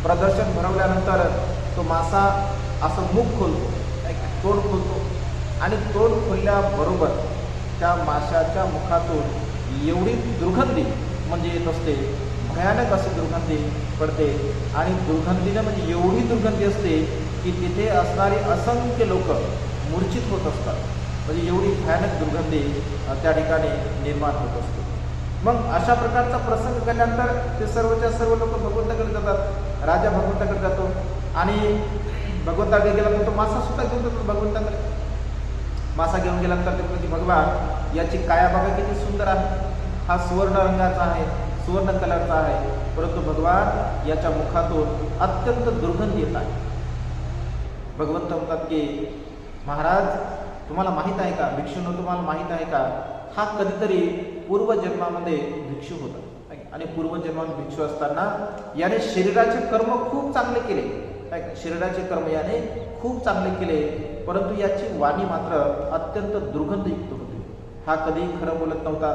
प्रदर्शन भरवल्यानंतर तो मासा असं मुख खोलतो, तोंड खोलतो आणि तोंड खोलल्याबरोबर त्या माशाच्या मुखातून एवढी दुर्गंधी म्हणजे येत असते, भयानक अशी दुर्गंधी पडते. आणि दुर्गंधीने म्हणजे एवढी दुर्गंधी असते की तिथे असणारी असंख्य लोक मूर्छित होत असतात. म्हणजे एवढी भयानक दुर्गंधी त्या ठिकाणी निर्माण होत असते. मग अशा प्रकारचा प्रसंग केल्यानंतर ते सर्वच्या सर्व लोक भगवंताकडे जातात. राजा भगवंताकडे जातो आणि भगवंताकडे गेल्यानंतर तो मासा सुद्धा घेऊन जातो भगवंताकडे. मासा घेऊन गेल्यानंतर ते म्हणते भगवान याची काया बघा किती सुंदर आहे, हा सुवर्ण रंगाचा आहे, सुवर्ण कलरचा आहे, परंतु भगवान याच्या मुखातून अत्यंत दुर्गंधी येत आहे. भगवंत म्हणतात की महाराज तुम्हाला माहीत आहे का, भिक्षूंनो तुम्हाला माहीत आहे का, हा कधीतरी पूर्वजन्मामध्ये भिक्षू होता आणि पूर्वजन्मामध्ये भिक्षू असताना याने शरीराचे कर्म खूप चांगले केले. शरीराचे कर्म याने खूप चांगले केले, परंतु याची वाणी मात्र अत्यंत दुर्गंधयुक्त होती. हा कधी खरं बोलत नव्हता,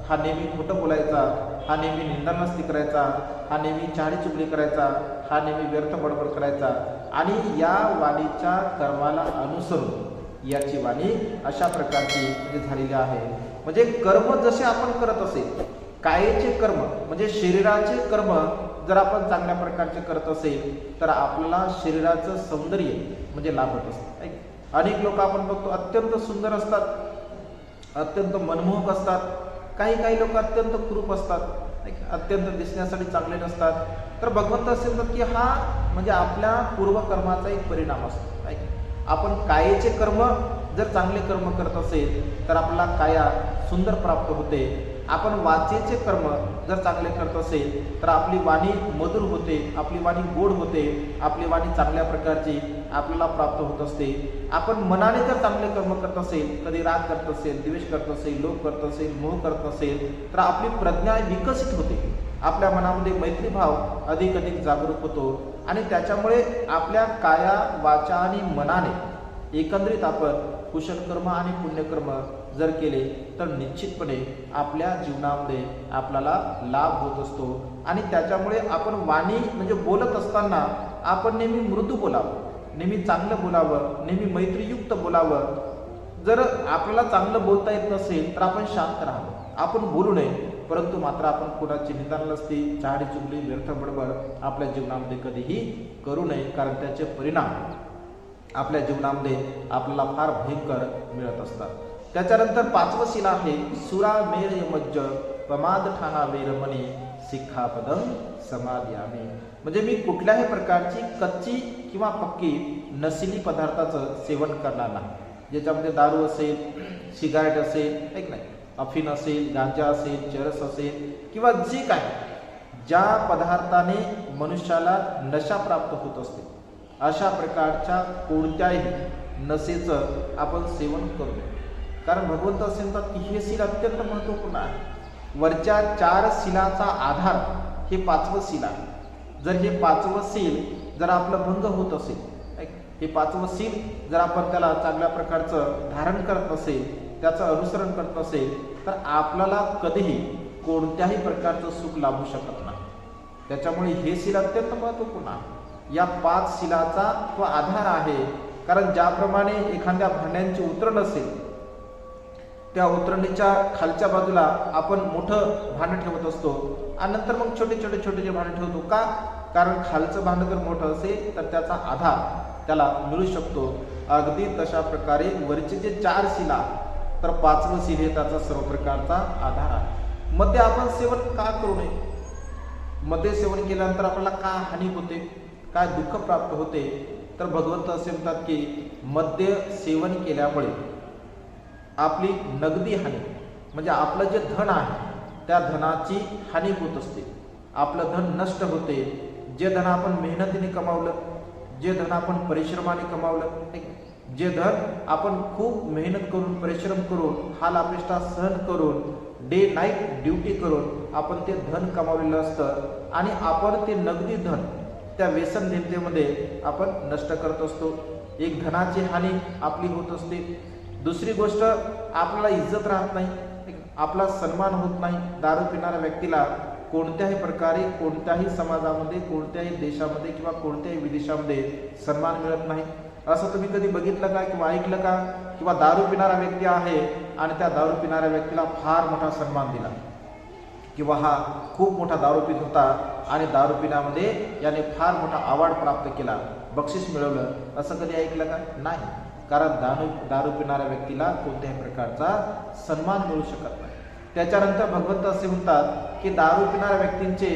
हा नेहमी खोटं बोलायचा, हा नेहमी निंदामस्ती करायचा, हा नेहमी चाडी चुगली करायचा, हा नेहमी व्यर्थ बडबड करायचा. आणि या वाणीच्या कर्माला अनुसरून याची वाणी अशा प्रकारची म्हणजे झालेली आहे. म्हणजे कर्म जसे आपण करत असेल, कायेचे कर्म म्हणजे शरीराचे कर्म जर आपण चांगल्या प्रकारचे करत असेल तर आपल्याला शरीराचं सौंदर्य म्हणजे लाभत असतं. अनेक लोक आपण बघतो अत्यंत सुंदर असतात, अत्यंत मनमोहक असतात. काही लोक अत्यंत क्रूप असतात, अत्यंत दिसण्यासाठी चांगले नसतात. तर भगवंत असे म्हणतात की हा म्हणजे आपल्या पूर्वकर्माचा एक परिणाम असतो. आपण कायेचे कर्म जर चांगले कर्म करत असेल तर आपल्याला काया सुंदर प्राप्त होते. आपण वाचेचे कर्म जर चांगले करत असेल तर आपली वाणी मधुर होते, आपली वाणी गोड होते, आपली वाणी चांगल्या प्रकारची आपल्याला प्राप्त होत असते. आपण मनाने जर चांगले कर्म करत असेल, कधी राग करत असेल, द्वेष करत असेल, लोभ करत असेल, मोह करत असेल तर आपली प्रज्ञा विकसित होते. आपल्या मनामध्ये मैत्रीभाव अधिक जागरूक होतो आणि त्याच्यामुळे आपल्या काया वाचा आणि मनाने एकंदरीत आपण कुशल कर्म आणि पुण्यकर्म जर केले तर निश्चितपणे आपल्या जीवनामध्ये आपल्याला लाभ होत असतो. आणि त्याच्यामुळे आपण वाणी म्हणजे बोलत असताना आपण नेहमी मृदू बोलावं, नेहमी चांगलं बोलावं, नेहमी मैत्रीयुक्त बोलावं. जर आपल्याला चांगलं बोलता येत नसेल तर आपण शांत राहावं, आपण बोलू नये. परंतु मात्र आपण कोणाची निंदामस्ती, चाडी चुगली, व्यर्थ बडबड आपल्या जीवनामध्ये कधीही करू नये, कारण त्याचे परिणाम आपल्या जीवनामध्ये आपल्याला फार भयंकर मिळत असतात. त्याच्यानंतर 5वं शील आहे सुरा मेर यमज्ज प्रमाद ठाणा वेरमणी शिक्षापदम समाधियामी. म्हणजे मी कुठल्याही प्रकारची कच्ची किंवा पक्की नशिली पदार्थाचं सेवन करणार नाही. ज्याच्यामध्ये दारू असेल, सिगारेट असेल, एक नाही अफीण असेल, गांजा असेल, चरस असेल किंवा जे काही ज्या पदार्थाने मनुष्याला नशा प्राप्त होत असते अशा प्रकारच्या कोणत्याही नशेचं आपण सेवन करू नये. कारण भगवंत असे म्हणतात की हे शील अत्यंत महत्त्वपूर्ण आहे. वरच्या 4 शीलाचा आधार हे 5वं शील आहे. जर हे 5वं शील जर आपलं भंग होत असेल, हे 5वं शील जर आपण त्याला चांगल्या प्रकारचं धारण करत नसेल, त्याचं अनुसरण करत नसेल तर आपल्याला कधीही कोणत्याही प्रकारचं सुख लाभू शकत नाही. त्याच्यामुळे हे शील अत्यंत महत्त्वपूर्ण आहे. या 5 शीलाचा तो आधार आहे. कारण ज्याप्रमाणे एखाद्या भांड्यांची उतरण असेल, त्या उतरणीच्या खालच्या बाजूला आपण मोठं भांडं ठेवत असतो आणि नंतर मग छोटे छोटे भांडं ठेवतो का? कारण खालचं भांडं जर मोठं असेल तर त्याचा आधार त्याला मिळू शकतो. अगदी तशा प्रकारे वरचे जे 4 शीला तर 5वं शील हे त्याचा सर्व प्रकारचा आधार आहे. मद्य आपण सेवन का करू नये? मद्य सेवन केल्यानंतर आपल्याला काय हानी होते, काय दुःख प्राप्त होते? तर भगवंत असे म्हणतात की मद्य सेवन केल्यामुळे आपली नगदी हानी म्हणजे आपलं जे धन आहे त्या धनाची हानी होत असते. आपलं धन नष्ट होते. जे धन आपण मेहनतीने कमावलं, जे धन आपण परिश्रमाने कमावलं, जे धन आपण खूप मेहनत करून, परिश्रम करून, हाल अपेष्टा सहन करून, डे नाईट ड्युटी करून आपण ते धन कमावलेलं असतं आणि आपण ते नगदी धन त्या व्यसनधीनतेमध्ये आपण नष्ट करत असतो. एक धनाची हानी आपली होत असते. दुसरी गोष्ट आपल्याला इज्जत राहत नाही, आपला सन्मान होत नाही. दारू पिणाऱ्या व्यक्तीला कोणत्याही प्रकारे कोणत्याही समाजामध्ये, कोणत्याही देशामध्ये किंवा कोणत्याही विदेशामध्ये सन्मान मिळत नाही. असं तुम्ही कधी बघितलं का किंवा ऐकलं का? किंवा दारू पिणारा व्यक्ती आहे आणि त्या दारू पिणाऱ्या व्यक्तीला फार मोठा सन्मान दिला किंवा हा खूप मोठा दारू पित होता आणि दारू पिण्यामध्ये याने फार मोठा अवॉर्ड प्राप्त केला, बक्षीस मिळवलं, असं कधी ऐकलं का? नाही. कारण दारू पिणाऱ्या व्यक्तीला कोणत्याही प्रकारचा सन्मान मिळू शकत नाही. त्याच्यानंतर भगवंत असे म्हणतात की दारू पिणाऱ्या व्यक्तींचे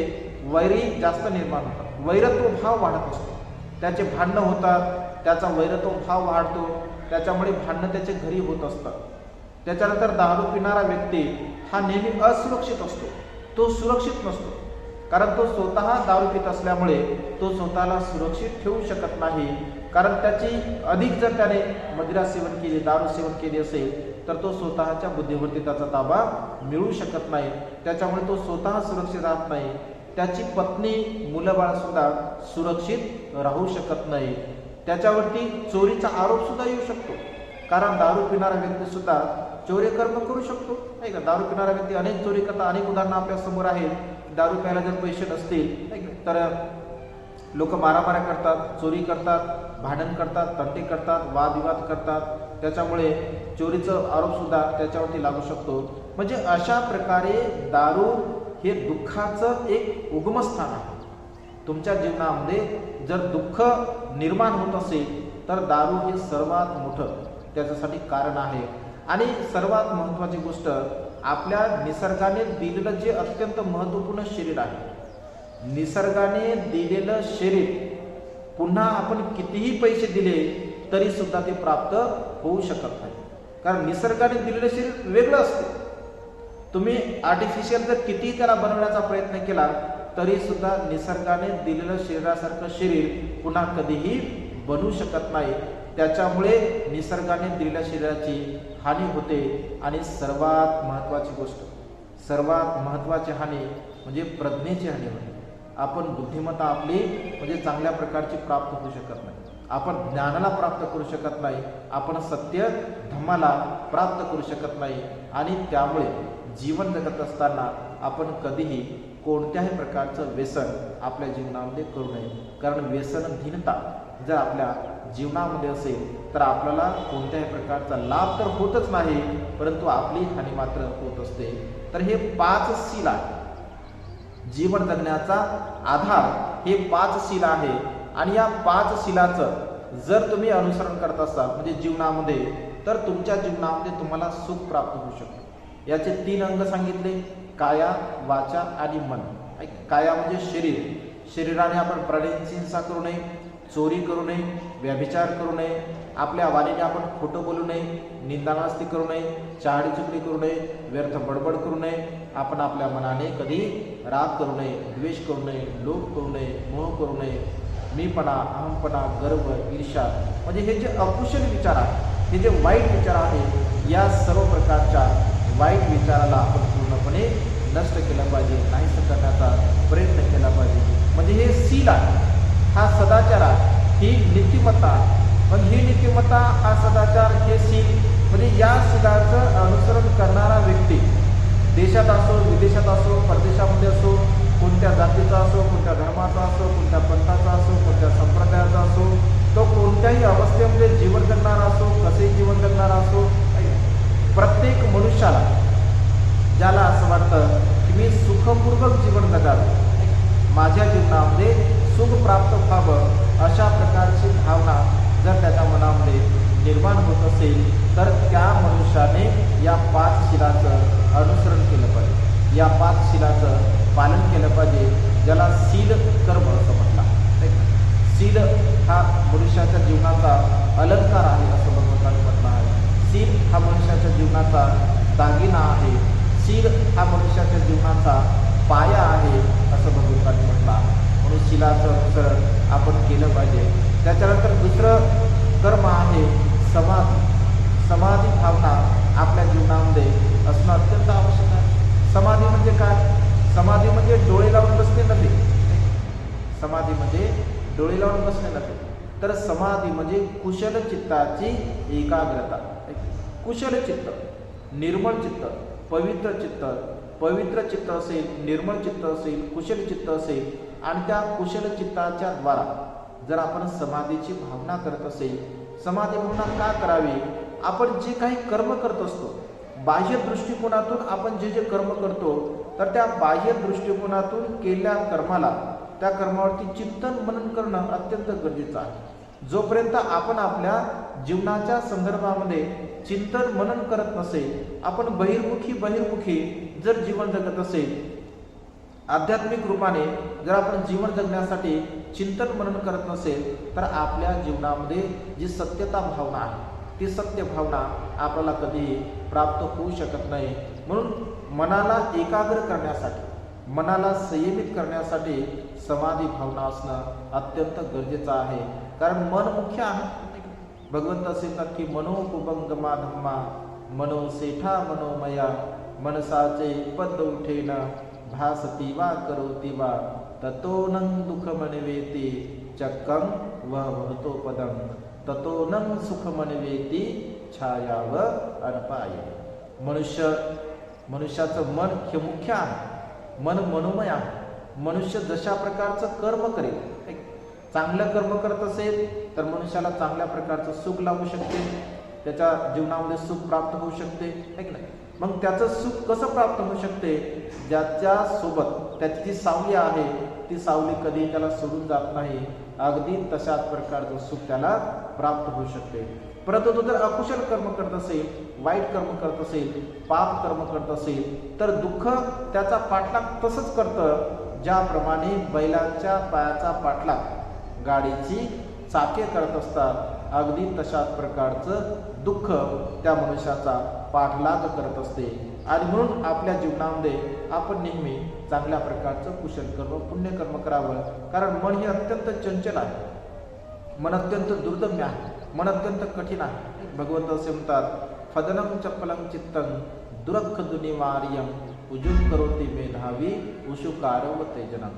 वैरी जास्त निर्माण होतात, वैरत्व भाव वाढत असतो, त्याचे भांडणं होतात, त्याचा वैरत्व भाव वाढतो, त्याच्यामुळे भांडणं त्याचे घरी होत असतात. त्याच्यानंतर दारू पिणारा व्यक्ती हा नेहमी असुरक्षित असतो, तो सुरक्षित नसतो. कारण तो स्वतः दारू पित असल्यामुळे तो स्वतःला सुरक्षित ठेवू शकत नाही. कारण त्याची अधिक जर त्याने मदिरा सेवन केली, दारू सेवन केली असेल तर तो स्वतःच्या बुद्धीवरती त्याचा ताबा मिळू शकत नाही. त्याच्यामुळे तो स्वतः सुरक्षित राहत नाही, त्याची पत्नी, मुलं बाळ सुद्धा सुरक्षित राहू शकत नाही. त्याच्यावरती चोरीचा आरोप सुद्धा येऊ शकतो, कारण दारू पिणारा व्यक्ती सुद्धा चोरी कर्म करू शकतो, नाही का. दारू पिणारा व्यक्ती अनेक चोरी करतात, अनेक उदाहरणं आपल्या समोर आहेत. दारू प्यायला जर पैसे नसतील, नाही का, तर लोक मारामाऱ्या करतात, चोरी करतात, भांडण करतात, तंटे करतात, वादविवाद करतात. त्याच्यामुळे चोरीचं आरोप सुद्धा त्याच्यावरती लागू शकतो. म्हणजे अशा प्रकारे दारू हे दुःखाचं एक उगमस्थान आहे. तुमच्या जीवनामध्ये जर दुःख निर्माण होत असेल तर दारू हे सर्वात मोठं त्याच्यासाठी कारण आहे. आणि सर्वात महत्त्वाची गोष्ट, आपल्या निसर्गाने दिलेलं जे अत्यंत महत्त्वपूर्ण शरीर आहे, निसर्गाने दिलेलं शरीर पुन्हा आपण कितीही पैसे दिले तरी सुद्धा ते प्राप्त होऊ शकत नाही, कारण निसर्गाने दिलेलं शरीर वेगळं असते. तुम्ही आर्टिफिशियल जर कितीही त्याला बनवण्याचा प्रयत्न केला तरी सुद्धा निसर्गाने दिलेलं शरीरासारखं शरीर पुन्हा कधीही बनू शकत नाही. त्याच्यामुळे निसर्गाने दिलेल्या शरीराची हानी होते. आणि सर्वात महत्त्वाची गोष्ट, सर्वात महत्त्वाची हानी म्हणजे प्रज्ञेची हानी होते. आपण बुद्धिमत्ता आपली म्हणजे चांगल्या प्रकारची प्राप्त होऊ शकत नाही, आपण ज्ञानाला प्राप्त करू शकत नाही, आपण सत्य धम्माला प्राप्त करू शकत नाही. आणि त्यामुळे जीवन जगत असताना आपण कधीही कोणत्याही प्रकारचं व्यसन आपल्या जीवनामध्ये करू नये, कारण व्यसनहीनता जर आपल्या जीवनामध्ये असेल तर आपल्याला कोणत्याही प्रकारचा लाभ तर होतच नाही, परंतु आपली हानी मात्र होत असते. तर हे 5 सील आहे. जीवन जगण्याचा आधार हे 5 सील आहे. आणि या 5 सीलाचं जर तुम्ही अनुसरण करत असाल म्हणजे जीवनामध्ये, तर तुमच्या जीवनामध्ये तुम्हाला सुख प्राप्त होऊ शकते. याचे 3 अंग सांगितले, काया, वाचा आणि मन. काया म्हणजे शरीर. शरीराने आपण प्राण्यांची हिंसा करू नये, चोरी करू नये, व्यभिचार करू नये, आपल्या वाणीने आपण खोटं बोलू नये, निंदानास्ती करू नये, चहाडी चुगली करू नये, व्यर्थ बडबड करू नये. आपण आपल्या मनाने कधी राग करू नये, द्वेष करू नये, लोभ करू नये, मोह करू नये, मीपणा, अहमपणा, गर्व, ईर्ष्या म्हणजे हे जे अकुशल विचार आहेत, हे जे वाईट विचार आहेत, या सर्व प्रकारच्या वाईट विचाराला आपण पूर्णपणे नष्ट केलं पाहिजे, नाहीसं करण्याचा प्रयत्न केला पाहिजे. म्हणजे हे सील आहे, हा सदाचार आहे, ही नीतिमत्ता. मग ही नीतिमत्ता, हा सदाचार, हे सील म्हणजे या सीलाचं अनुसरण करणारा व्यक्ती देशात असो, विदेशात असो, परदेशामध्ये असो, कोणत्या जातीचा असो, कोणत्या धर्माचा असो, कोणत्या पंथाचा असो, कोणत्या संप्रदायाचा असो, तो कोणत्याही अवस्थेमध्ये जीवन जगणारा असो, कसे जीवन जगणारा असो, प्रत्येक मनुष्याला ज्याला असं वाटतं की मी सुखपूर्वक जीवन जगावे, माझ्या जीवनामध्ये सुख प्राप्त व्हावं, अशा प्रकारची भावना जर त्याच्या मनामध्ये निर्माण होत असेल तर त्या मनुष्याने या 5 शिलाचं अनुसरण केलं पाहिजे, या 5 शिलाचं पालन केलं पाहिजे, ज्याला सील कर्म असं म्हटलं. सील हा मनुष्याच्या जीवनाचा अलंकार आहे असं भगवंताने म्हटलं आहे. सील हा मनुष्याच्या जीवनाचा दागिना आहे. सील हा मनुष्याच्या जीवनाचा पाया आहे असं भगवंताने म्हटलं आहे. म्हणून सीलाचं अनुसरण आपण केलं पाहिजे. त्याच्यानंतर दुसरं कर्म आहे समाधी. समाधी भावना आपल्या जीवनामध्ये असणं अत्यंत आवश्यक आहे. समाधी म्हणजे काय? समाधी म्हणजे डोळे लावून बसणे नव्हे. समाधी म्हणजे डोळे लावून बसणे नव्हे, तर समाधी म्हणजे कुशल चित्ताची एकाग्रता. कुशल चित्त, निर्मळ चित्त, पवित्र चित्त, पवित्र चित्त असेल, निर्मळ चित्त असेल, कुशल चित्त असेल, आणि त्या कुशल चित्ताच्या द्वारा जर आपण समाधीची भावना करत असेल, समाधी भावना का करावी? आपण जे काही कर्म करत असतो, बाह्य दृष्टिकोनातून आपण जे जे कर्म करतो, तर त्या बाह्य दृष्टिकोनातून केलेल्या कर्माला, त्या कर्मावरती चिंतन मनन करणं अत्यंत गरजेचं आहे. जोपर्यंत आपण आपल्या जीवनाच्या संदर्भामध्ये चिंतन मनन करत नसेल, आपण बहिर्मुखी जर जीवन जगत असेल, आध्यात्मिक रूपाने जर आपण जीवन जगण्यासाठी चिंतन मनन करत नसेल, तर आपल्या जीवनामध्ये जी सत्यता भावना आहे, ती सत्य भावना आपल्याला कधीही प्राप्त होऊ शकत नाही. म्हणून मनाला एकाग्र करण्यासाठी, मनाला संयमित करण्यासाठी समाधी भावना असणं अत्यंत गरजेचं आहे. कारण मन मुख्य आहे. भगवंत असे म्हणतात की मनोकुभंगमा धम्मा मनो सेठा मनोमया मनसाचे पद उठेना भासती वा करोती वा ततो नं दुःख मनवेती चक्कम वह वहतो पदम ततोनं सुखमन्वेती छायाव अनपाय. मनुष्याचं मन हे मुख्य आहे. मन मनोमय आहे. मनुष्य जशा प्रकारचं कर्म करेल, चांगलं कर्म करत असेल तर मनुष्याला चांगल्या प्रकारचं सुख लाभू शकते, त्याच्या जीवनामध्ये सुख प्राप्त होऊ शकते, है की नाही. मग त्याचं सुख कसं प्राप्त होऊ शकते? ज्याच्या सोबत त्याची जी सावली आहे ती सावली कधी त्याला सोडून जात नाही. अगदी तशाच प्रकारचं सुख त्याला प्राप्त होऊ शकते. परंतु तो जर अकुशल कर्म करत असेल, वाईट कर्म करत असेल, पाप कर्म करत असेल तर दुःख त्याचा पाठलाग तसंच करतं ज्याप्रमाणे बैलाच्या पायाचा पाठलाग गाडीची चाके करत असतात. अगदी तशाच प्रकारचं दुःख त्या मनुष्याचा पाठलाग करत असते. आणि म्हणून आपल्या जीवनामध्ये आपण नेहमी चांगल्या प्रकारचं कुशल कर्म, पुण्यकर्म करावं. कारण मन हे अत्यंत चंचल आहे, मन अत्यंत दुर्दम्य आहे, मन अत्यंत कठीण आहे. भगवंत असे म्हणतात, फदनं चप्पलं चित्तं दुरख दुनिवार्यं उजुं करोति मेधावी उषुकारव तेजनं.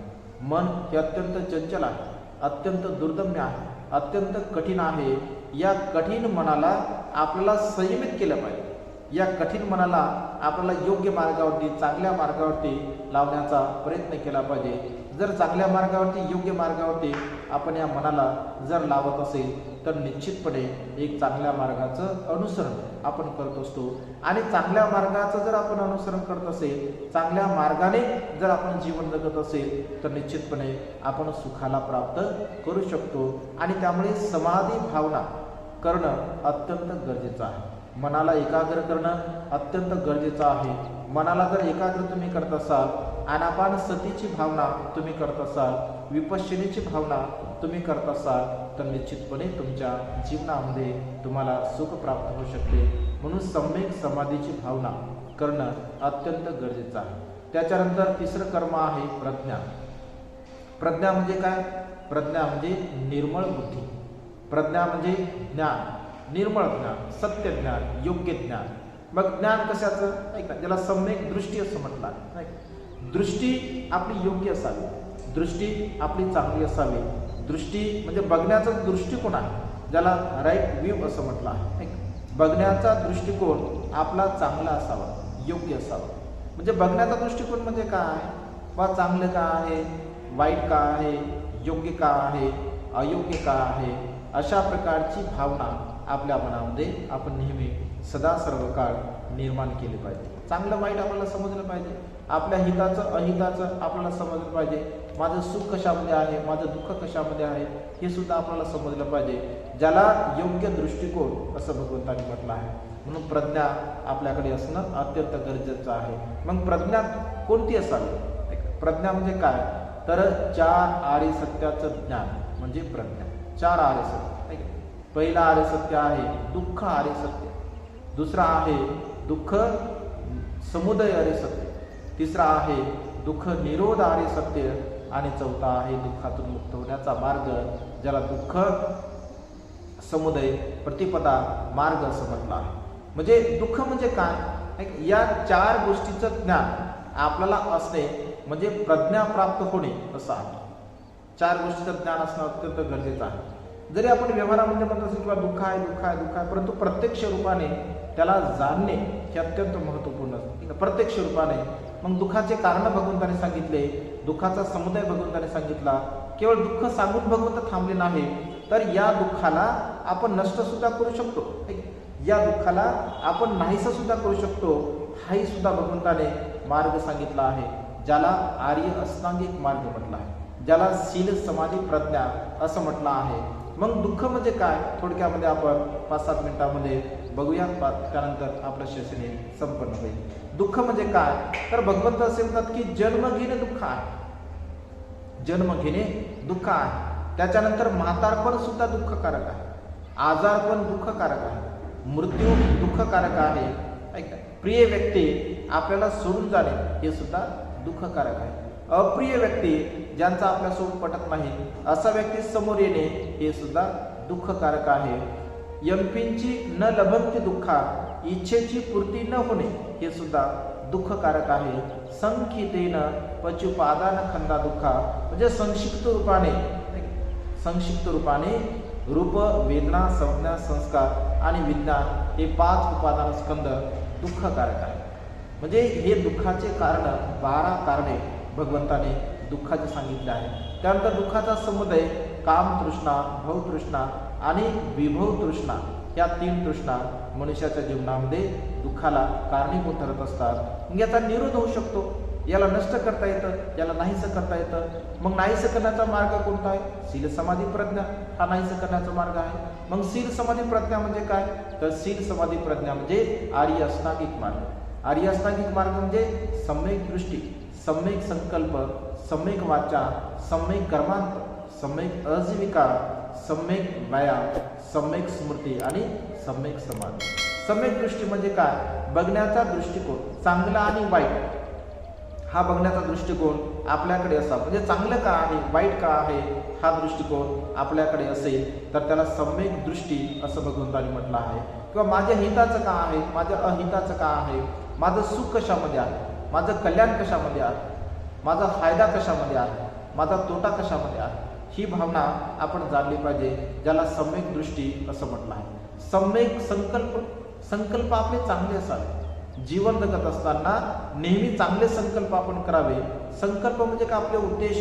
मन हे अत्यंत चंचल आहे, अत्यंत दुर्दम्य आहे, अत्यंत कठीण आहे. या कठीण मनाला आपल्याला संयमित केलं पाहिजे. या कठीण मनाला आपल्याला योग्य मार्गावरती, चांगल्या मार्गावरती लावण्याचा प्रयत्न केला पाहिजे. जर चांगल्या मार्गावरती, योग्य मार्गावरती आपण या मनाला जर लावत असेल तर निश्चितपणे एक चांगल्या मार्गाचं अनुसरण आपण करत असतो. आणि चांगल्या मार्गाचं जर आपण अनुसरण करत असेल, चांगल्या मार्गाने जर आपण जीवन जगत असेल तर निश्चितपणे आपण सुखाला प्राप्त करू शकतो. आणि त्यामुळे समाधी भावना करणं अत्यंत गरजेचं आहे. मनाला एकाग्र करणं अत्यंत गरजेचं आहे. मनाला जर एकाग्र तुम्ही करत असाल, आनापान सतीची भावना तुम्ही करत असाल, विपश्यनेची भावना तुम्ही करत असाल तर निश्चितपणे तुमच्या जीवनामध्ये तुम्हाला सुख प्राप्त होऊ शकते. म्हणून सम्यक समाधीची भावना करणं अत्यंत गरजेचं आहे. त्याच्यानंतर तिसरं कर्म आहे प्रज्ञा. प्रज्ञा म्हणजे काय? प्रज्ञा म्हणजे निर्मळ बुद्धी. प्रज्ञा म्हणजे ज्ञान, निर्मळ ज्ञान, सत्य ज्ञान, योग्य ज्ञान. मग ज्ञान कशाचं? ऐका, ज्याला सम्यक दृष्टी असं म्हटलं आहे. दृष्टी आपली योग्य असावी, दृष्टी आपली चांगली असावी. दृष्टी म्हणजे बघण्याचा दृष्टिकोन आहे, ज्याला राईट व्ह्यू असं म्हटलं आहे. बघण्याचा दृष्टिकोन आपला चांगला असावा, योग्य असावा. म्हणजे बघण्याचा दृष्टिकोन म्हणजे काय? बा चांगलं का आहे, वाईट का आहे, योग्य का आहे, अयोग्य का आहे, अशा प्रकारची भावना आपल्या मनामध्ये आपण नेहमी सदा सर्व काळ निर्माण केली पाहिजे. चांगलं वाईट आपल्याला समजलं पाहिजे, आपल्या हिताचं अहिताचं आपल्याला समजलं पाहिजे. माझं सुख कशामध्ये आहे, माझं दुःख कशामध्ये आहे हे सुद्धा आपल्याला समजलं पाहिजे. ज्याला योग्य दृष्टिकोन असं भगवंतांनी म्हटलं आहे. म्हणून प्रज्ञा आपल्याकडे असणं अत्यंत गरजेचं आहे. मग प्रज्ञा कोणती असावी? प्रज्ञा म्हणजे काय? तर चार आर्य सत्याचं ज्ञान म्हणजे प्रज्ञा. चार आर्य सत्य. पहिला आर्य सत्य आहे दुःख आर्य सत्य, दुसरा आहे दुःख समुदय आर्य सत्य, तिसरा आहे दुःख निरोध आर्य सत्य आणि चौथा आहे दुःखातून मुक्त होण्याचा मार्ग, ज्याला दुःख समुदय प्रतिपदा मार्ग असं म्हटलं आहे. म्हणजे दुःख म्हणजे काय? या चार गोष्टीचं ज्ञान आपल्याला असणे म्हणजे प्रज्ञा प्राप्त होणे असं आहे. चार गोष्टीचं ज्ञान असणं अत्यंत गरजेचं आहे. जरी आपण व्यवहारामध्ये म्हणत असेल किंवा दुःख आहे दुःख आहे दुःख आहे, परंतु प्रत्यक्ष रूपाने त्याला जाणणे हे अत्यंत महत्त्वपूर्ण असतं. प्रत्यक्ष रूपाने मग दुःखाचे कारण भगवंताने सांगितले, दुःखाचा समुदाय भगवंताने सांगितला. केवळ दुःख सांगून भगवंत थांबले नाही, तर या दुःखाला आपण नष्ट सुद्धा करू शकतो, या दुःखाला आपण नाहीसं सुद्धा करू शकतो. हाही सुद्धा भगवंताने मार्ग सांगितला आहे, ज्याला आर्य अष्टांगिक मार्ग म्हटला आहे, ज्याला शील समाधी प्रज्ञा असं म्हटलं आहे. मग दुःख म्हणजे काय? थोडक्यामध्ये आपण 5-7 मिनिटांमध्ये बघूया, त्यानंतर आपलं सेशन संपन्न होईल. दुःख म्हणजे काय? तर भगवंत असे म्हणतात की जन्म घेणे दुःख आहे, जन्म घेणे दुःख आहे. त्याच्यानंतर म्हातारपण सुद्धा दुःखकारक आहे, आजारपण दुःखकारक आहे, मृत्यू दुःखकारक आहे. ऐका, प्रिय व्यक्ती आपल्याला सोडून जाणे हे सुद्धा दुःखकारक आहे. अप्रिय व्यक्ती ज्यांचा आपल्यासोबत पटत नाही असा व्यक्ती समोर येणे हे सुद्धा दुःखकारक आहे. यंपींची न लभंती दुःखा, इच्छेची पूर्ती न होणे हे सुद्धा दुःखकारक आहे. संखितेन पचुपादान खंदा दुःखा, म्हणजे संक्षिप्त रूपाने संक्षिप्त रूपाने रूप, वेदना, संज्ञा, संस्कार आणि विज्ञान हे 5 उपादान स्कंद दुःखकारक आहे. म्हणजे हे दुःखाचे कारण 12 कारणे भगवंताने दुःखाचे सांगितले आहे. त्यानंतर दुःखाचा समुदय काम तृष्णा, भव तृष्णा आणि विभव तृष्णा या 3 तृष्णा मनुष्याच्या जीवनामध्ये दुःखाला कारणीभूत ठरत असतात. याचा निरोध होऊ शकतो. याला नष्ट करता येतं, याला नाहीसं करता येतं. मग नाहीसं करण्याचा मार्ग कोणता आहे? शील समाधी प्रज्ञा हा नाहीसं करण्याचा मार्ग आहे. मग शील समाधी प्रज्ञा म्हणजे काय? तर शील समाधी प्रज्ञा म्हणजे आर्य अष्टांगिक मार्ग. आर्य अष्टांगिक मार्ग म्हणजे सम्यक दृष्टी, सम्यक संकल्प, सम्यक वाचा, सम्यक कर्मांत, सम्यक आजीविका, सम्यक व्यायाम, सम्यक स्मृती आणि सम्यक समाधी. सम्यक दृष्टी म्हणजे काय? बघण्याचा दृष्टिकोन, चांगला आणि वाईट हा बघण्याचा दृष्टिकोन आपल्याकडे असा, म्हणजे चांगलं का आहे, वाईट का आहे हा दृष्टिकोन आपल्याकडे असेल तर त्याला सम्यक दृष्टी असं भगवंतांनी म्हटलं आहे. किंवा माझ्या हिताचं का आहे, माझ्या अहिताचं का आहे, माझं सुख कशामध्ये आहे, माझं कल्याण कशामध्ये आहे, माझा फायदा कशामध्ये आहे, माझा तोटा कशामध्ये आहे, ही भावना आपण जाणली पाहिजे, ज्याला सम्यक दृष्टी असं म्हटलं आहे. सम्यक संकल्प, संकल्प आपले चांगले असावे. जीवन जगत असताना नेहमी चांगले संकल्प आपण करावे. संकल्प म्हणजे का? आपले उद्देश,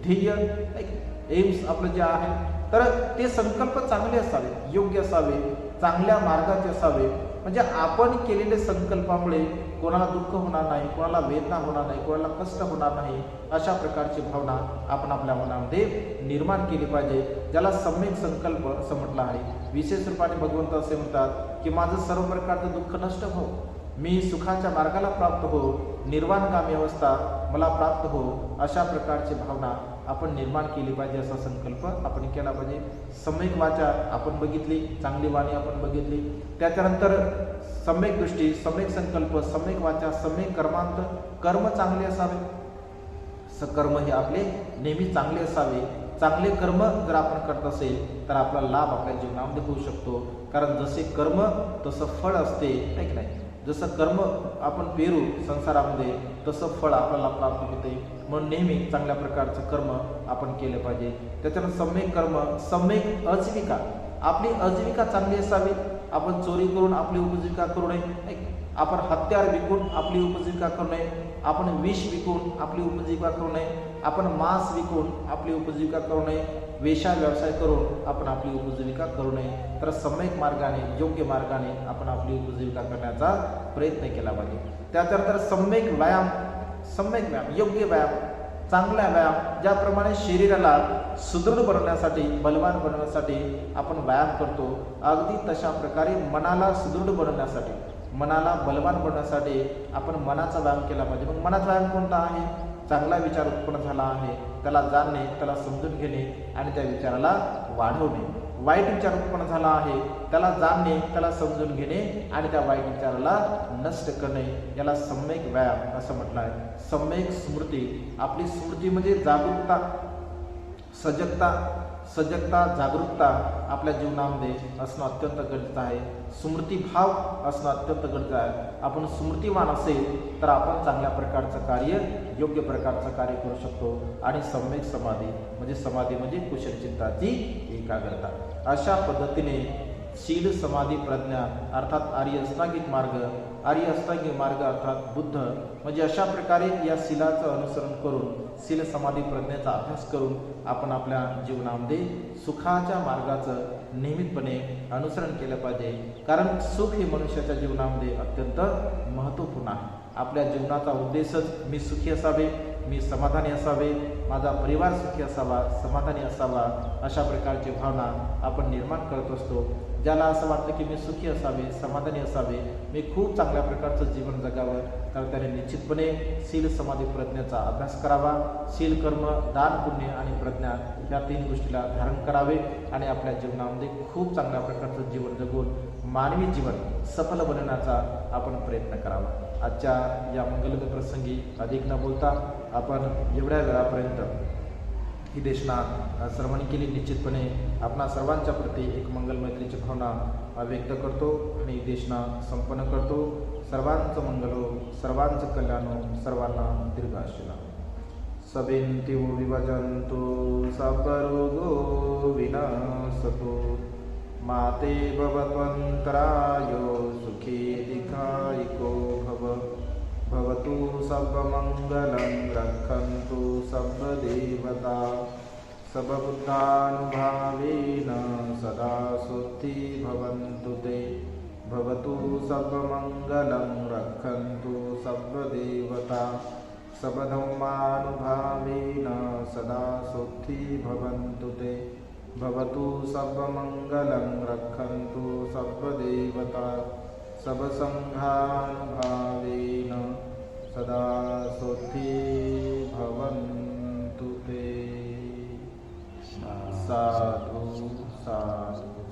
ध्येय, एम्स आपलं जे आहे तर ते संकल्प चांगले असावे, योग्य असावे, चांगल्या मार्गाचे असावे. म्हणजे आपण केलेले संकल्पामुळे कोणाला दुःख होणार नाही, कोणाला वेदना होणार नाही, कोणाला कष्ट होणार नाही, अशा प्रकारची भावना आपण आपल्या मनामध्ये निर्माण केली पाहिजे, ज्याला सम्यक संकल्प असं म्हटलं आहे. विशेष रूपाने भगवंत असे म्हणतात की माझं सर्व प्रकारचं दुःख नष्ट हो, मी सुखाच्या मार्गाला प्राप्त हो, निर्वाणगामी अवस्था मला प्राप्त हो, अशा प्रकारची भावना आपण निर्माण केली पाहिजे. असा संकल्प आपण केला पाहिजे. सम्यक वाचा आपण बघितली, चांगली वाणी आपण बघितली. त्याच्यानंतर सम्यक दृष्टी, सम्यक संकल्प, सम्यक वाचा, सम्यक कर्मांत, कर्म चांगले असावे. सकर्म हे आपले नेहमी चांगले असावे. चांगले कर्म जर आपण करत असेल तर आपला लाभ आपल्या जीवनामध्ये होऊ शकतो. कारण जसे कर्म तसं फळ असते, आहे की नाही? जसं कर्म आपण पेरू संसारामध्ये तसं फळ आपल्याला प्राप्त होते. म्हणून नेहमी चांगल्या प्रकारचं कर्म आपण केलं पाहिजे. त्याच्यानंतर सम्यक कर्म, सम्यक आजीविका, आपली आजीविका चांगली असावी. आपण चोरी करून आपली उपजीविका करू नये, आपण हत्यार विकून आपली उपजीविका करू नये, आपण विष विकून आपली उपजीविका करू नये, आपण मांस विकून आपली उपजीविका करू नये, वेश्या व्यवसाय करून आपण आपली उपजीविका करू नये. तर सम्यक मार्गाने, योग्य मार्गाने आपण आपली उपजीविका करण्याचा प्रयत्न केला पाहिजे. त्यानंतर सम्यक व्यायाम, सम्यक व्यायाम, योग्य व्यायाम, चांगला व्यायाम, ज्याप्रमाणे शरीराला सुदृढ बनवण्यासाठी, बलवान बनवण्यासाठी आपण व्यायाम करतो, अगदी तशा प्रकारे मनाला सुदृढ बनवण्यासाठी, मनाला बलवान बनवण्यासाठी आपण मनाचा व्यायाम केला पाहिजे. मग मनाचा व्यायाम कोणता आहे? चांगला विचार उत्पन्न झाला आहे त्याला जाणणे, त्याला समजून घेणे आणि त्या विचाराला वाढवणे. वाईट विचार उत्पन्न झाला आहे त्याला जाणणे, त्याला समजून घेणे आणि त्या वाईट विचाराला नष्ट करणे, याला सम्यक व्यायाम असं म्हटलं आहे. सम्यक स्मृती, आपली स्मृती म्हणजे जागरूकता, सजगता, जागरूकता आपल्या जीवनामध्ये असणं अत्यंत गरजेचं आहे. स्मृतिभाव असणं अत्यंत गरजेचं आहे. आपण स्मृतिवान असेल तर आपण चांगल्या प्रकारचं कार्य, योग्य प्रकारचं कार्य करू शकतो. आणि सम्यक समाधी म्हणजे कुशलचित्ताची एकाग्रता. अशा पद्धतीने शील समाधी प्रज्ञा अर्थात आर्य अष्टांगिक मार्ग अर्थात बुद्ध म्हणजे अशा प्रकारे या शीलाचं अनुसरण करून, शील समाधी प्रज्ञेचा अभ्यास करून आपण आपल्या जीवनामध्ये सुखाच्या मार्गाचं नियमितपणे अनुसरण केलं पाहिजे. कारण सुख हे मनुष्याच्या जीवनामध्ये अत्यंत महत्त्वपूर्ण आहे. आपल्या जीवनाचा उद्देशच मी सुखी असावे, मी समाधानी असावे, माझा परिवार सुखी असावा, समाधानी असावा, अशा प्रकारची भावना आपण निर्माण करत असतो. ज्याला असं वाटतं की मी सुखी असावे, समाधानी असावे, मी खूप चांगल्या प्रकारचं जीवन जगावं, तर त्याने निश्चितपणे शील समाधी प्रज्ञेचा अभ्यास करावा. शील, कर्म, दान, पुण्य आणि प्रज्ञा या 3 गोष्टीला धारण करावे आणि आपल्या जीवनामध्ये खूप चांगल्या प्रकारचं जीवन जगून मानवी जीवन सफल बनवण्याचा आपण प्रयत्न करावा. आजच्या या मंगलमय प्रसंगी अधिक न बोलता आपण एवढ्या वेळापर्यंत ही देशना श्रवण केली. निश्चितपणे आपणा सर्वांच्या प्रती एक मंगलमैत्रीची भावना व्यक्त करतो आणि देशना संपन्न करतो. सर्वांचं मंगल हो, सर्वांचं कल्याण हो, सर्वांना दीर्घ आयुष्य लाभो. सबिन्ति विभजन्तु सर्वरोगो विनाशतु माते भवत्वन्तरायो सुखी दीर्घायिको भव भवतु सर्वमङ्गलं रक्षन्तु सर्वदेवता सर्वबुद्धानुभावेन सदा शुद्धि भवन्तु ते भवतु सर्वमङ्गलं रक्षन्तु सर्वदेवता सर्वधर्मानुभावेन सदा शुद्धि भवन्तु ते भवतु सर्वमङ्गलं रक्षन्तु सर्वदेवता सर्वसङ्घानुभावेन सदा शुद्धि भवन्तु ते साधु साधु